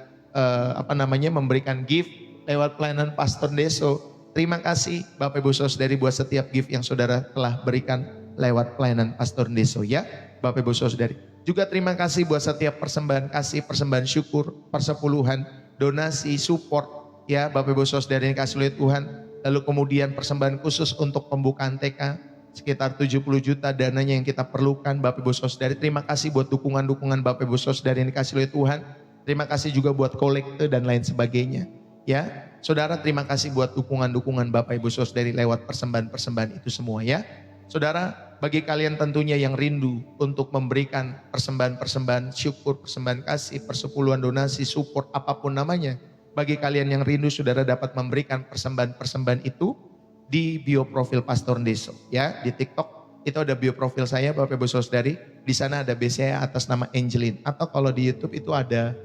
memberikan gift lewat pelayanan Pastor Deso. Terima kasih Bapak Ibu Saudari buat setiap gift yang saudara telah berikan lewat pelayanan Pastor Deso ya, Bapak Ibu Saudari. Juga terima kasih buat setiap persembahan kasih, persembahan syukur, persepuluhan, donasi, support ya Bapak Ibu Saudari yang kasih oleh Tuhan. Lalu kemudian persembahan khusus untuk pembukaan TK sekitar 70 juta dananya yang kita perlukan Bapak Ibu Saudari. Terima kasih buat dukungan-dukungan Bapak Ibu Saudari yang dikasih oleh Tuhan. Terima kasih juga buat kolekte dan lain sebagainya. Ya, saudara terima kasih buat dukungan-dukungan Bapak Ibu Saudari lewat persembahan-persembahan itu semua ya. Saudara, bagi kalian tentunya yang rindu untuk memberikan persembahan-persembahan syukur, persembahan kasih, persepuluhan, donasi, support, apapun namanya. Bagi kalian yang rindu, saudara dapat memberikan persembahan-persembahan itu di bio profil Pastor Deso. Ya, di TikTok itu ada bio profil saya, Bapak Ibu Saudari. Di sana ada BCA atas nama Angelin. Atau kalau di YouTube itu ada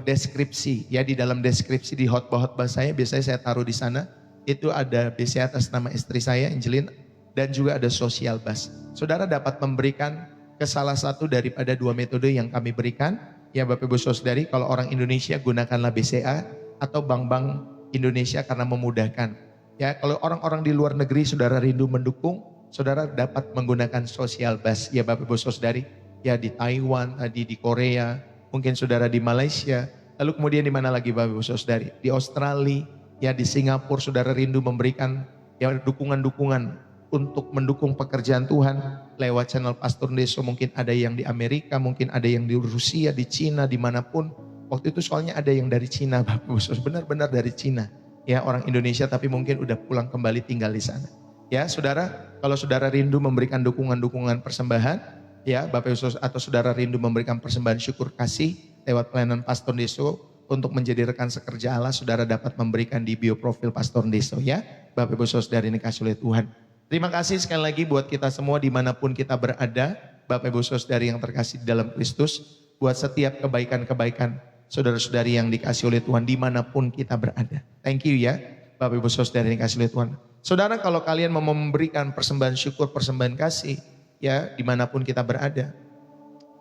deskripsi. Ya, di dalam deskripsi di khotbah-khotbah saya, biasanya saya taruh di sana. Itu ada BCA atas nama istri saya, Angelin. Dan juga ada social bus. Saudara dapat memberikan ke salah satu daripada dua metode yang kami berikan. Ya Bapak Ibu Saudari, kalau orang Indonesia gunakanlah BCA atau bank-bank Indonesia karena memudahkan. Ya, kalau orang-orang di luar negeri saudara rindu mendukung, saudara dapat menggunakan social bus. Ya Bapak Ibu Saudari, ya di Taiwan, tadi di Korea, mungkin saudara di Malaysia, lalu kemudian di mana lagi Bapak Ibu Saudari? Di Australia, ya di Singapura saudara rindu memberikan ya dukungan-dukungan untuk mendukung pekerjaan Tuhan lewat channel Pastor Deso. Mungkin ada yang di Amerika, mungkin ada yang di Rusia, di Cina, dimanapun. Waktu itu soalnya ada yang dari Cina, Bapak Ibu, benar-benar dari Cina. Ya, orang Indonesia tapi mungkin udah pulang kembali tinggal di sana. Ya, saudara, kalau saudara rindu memberikan dukungan-dukungan persembahan, ya Bapak Ibu, atau saudara rindu memberikan persembahan syukur kasih lewat pelayanan Pastor Deso untuk menjadi rekan sekerja Allah, saudara dapat memberikan di bio profil Pastor Deso ya. Bapak Ibu Saudari ini kasih oleh Tuhan. Terima kasih sekali lagi buat kita semua dimanapun kita berada, Bapak Ibu Saudari yang terkasih di dalam Kristus, buat setiap kebaikan-kebaikan saudara-saudari yang dikasih oleh Tuhan dimanapun kita berada. Thank you ya, Bapak Ibu Saudari yang dikasih oleh Tuhan. Saudara, kalau kalian mau memberikan persembahan syukur, persembahan kasih, ya dimanapun kita berada,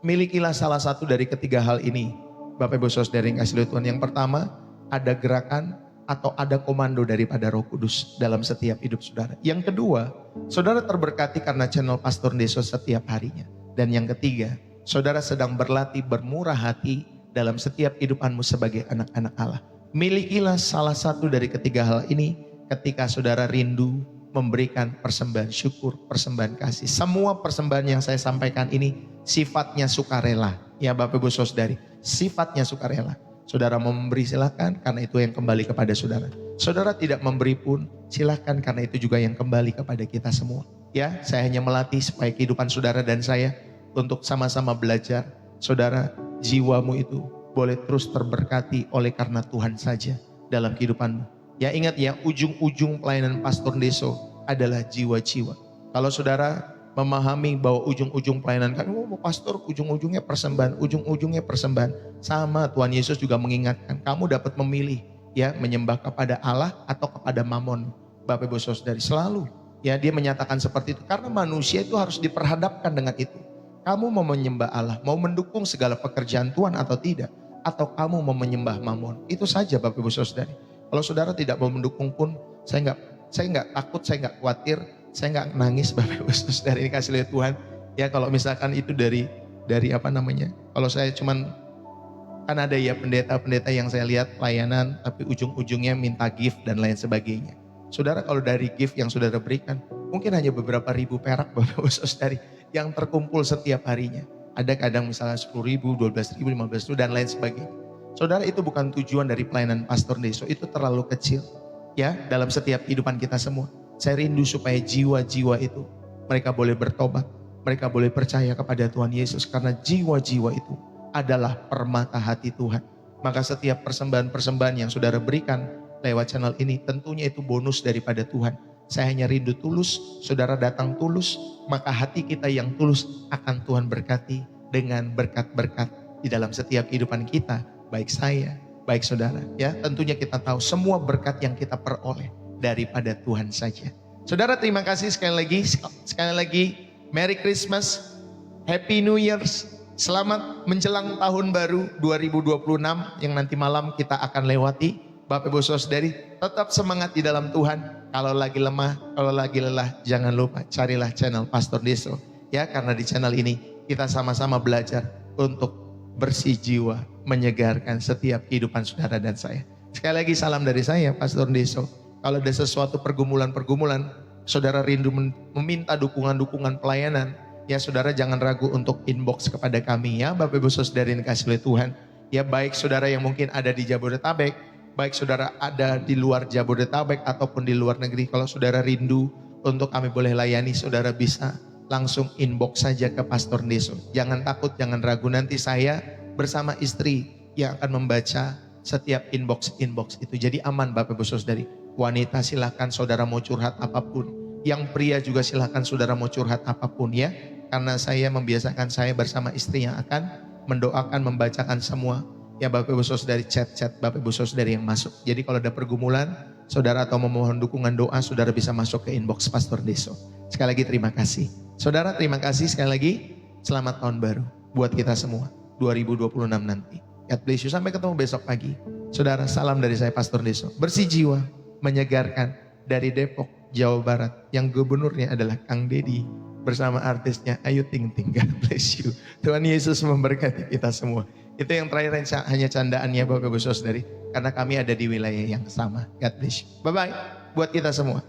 milikilah salah satu dari ketiga hal ini, Bapak Ibu Saudari yang dikasih oleh Tuhan. Yang pertama, ada gerakan atau ada komando daripada Roh Kudus dalam setiap hidup saudara. Yang kedua, saudara terberkati karena channel Pastor Deso setiap harinya. Dan yang ketiga, saudara sedang berlatih bermurah hati dalam setiap kehidupanmu sebagai anak-anak Allah. Milikilah salah satu dari ketiga hal ini ketika saudara rindu memberikan persembahan syukur, persembahan kasih. Semua persembahan yang saya sampaikan ini sifatnya sukarela. Ya Bapak Ibu Saudari, sifatnya sukarela. Saudara mau memberi silakan, karena itu yang kembali kepada saudara. Saudara tidak memberi pun silakan, karena itu juga yang kembali kepada kita semua. Ya, saya hanya melatih supaya kehidupan saudara dan saya untuk sama-sama belajar. Saudara, jiwamu itu boleh terus terberkati oleh karena Tuhan saja dalam kehidupanmu. Ya ingat ya, ujung-ujung pelayanan Pastor Deso adalah jiwa-jiwa. Kalau saudara memahami bahwa ujung-ujung pelayanan kan, oh pastor ujung-ujungnya persembahan, ujung-ujungnya persembahan. Sama Tuhan Yesus juga mengingatkan, kamu dapat memilih ya menyembah kepada Allah atau kepada Mamon. Bapak Ibu Saudari, selalu ya dia menyatakan seperti itu karena manusia itu harus diperhadapkan dengan itu. Kamu mau menyembah Allah, mau mendukung segala pekerjaan Tuhan atau tidak, atau kamu mau menyembah Mamon. Itu saja Bapak Ibu Saudari. Kalau saudara tidak mau mendukung pun saya nggak takut, saya nggak khawatir. Saya nggak nangis Bapak Ibu Saudara, ini kasih lihat Tuhan. Ya kalau misalkan itu dari apa namanya. Kalau saya cuman, kan ada ya pendeta-pendeta yang saya lihat pelayanan tapi ujung-ujungnya minta gift dan lain sebagainya. Saudara, kalau dari gift yang saudara berikan mungkin hanya beberapa ribu perak Bapak Ibu Saudari yang terkumpul setiap harinya. Ada kadang misalnya 10 ribu, 12 ribu, 15 ribu dan lain sebagainya. Saudara, itu bukan tujuan dari pelayanan Pastor Deso, itu terlalu kecil ya dalam setiap kehidupan kita semua. Saya rindu supaya jiwa-jiwa itu mereka boleh bertobat, mereka boleh percaya kepada Tuhan Yesus karena jiwa-jiwa itu adalah permata hati Tuhan. Maka setiap persembahan-persembahan yang saudara berikan lewat channel ini tentunya itu bonus daripada Tuhan. Saya hanya rindu tulus, saudara datang tulus, maka hati kita yang tulus akan Tuhan berkati dengan berkat-berkat di dalam setiap kehidupan kita, baik saya, baik saudara. Ya, tentunya kita tahu semua berkat yang kita peroleh daripada Tuhan saja. Saudara terima kasih sekali lagi Merry Christmas, Happy New Year's, selamat menjelang tahun baru 2026 yang nanti malam kita akan lewati. Bapak Ibu Saudari, tetap semangat di dalam Tuhan. Kalau lagi lemah, kalau lagi lelah, jangan lupa carilah channel Pastor Deso. Ya, karena di channel ini kita sama-sama belajar untuk bersih jiwa, menyegarkan setiap kehidupan saudara dan saya. Sekali lagi salam dari saya, Pastor Deso. Kalau ada sesuatu pergumulan-pergumulan, saudara rindu meminta dukungan-dukungan pelayanan, ya saudara jangan ragu untuk inbox kepada kami ya Bapak Ibu Saudara yang dikasihi oleh Tuhan. Ya baik saudara yang mungkin ada di Jabodetabek, baik saudara ada di luar Jabodetabek ataupun di luar negeri. Kalau saudara rindu untuk kami boleh layani, saudara bisa langsung inbox saja ke Pastor Deso. Jangan takut, jangan ragu, nanti saya bersama istri yang akan membaca setiap inbox itu. Jadi aman Bapak Ibu Saudari. Wanita silahkan saudara mau curhat apapun. Yang pria juga silahkan saudara mau curhat apapun ya. Karena saya membiasakan saya bersama istri yang akan mendoakan, membacakan semua. Ya Bapak Ibu Saudari, chat-chat Bapak Ibu Saudari yang masuk. Jadi kalau ada pergumulan, saudara atau memohon dukungan doa, saudara bisa masuk ke inbox Pastor Deso. Sekali lagi terima kasih. Saudara terima kasih sekali lagi. Selamat tahun baru buat kita semua 2026 nanti. God bless you. Sampai ketemu besok pagi. Saudara, salam dari saya Pastor Deso. Bersih jiwa, menyegarkan dari Depok, Jawa Barat. Yang gubernurnya adalah Kang Dedi bersama artisnya Ayu Ting Ting. God bless you. Tuhan Yesus memberkati kita semua. Itu yang terakhir hanya candaannya Bapak Ibu Saudari. Karena kami ada di wilayah yang sama. God bless you. Bye-bye buat kita semua.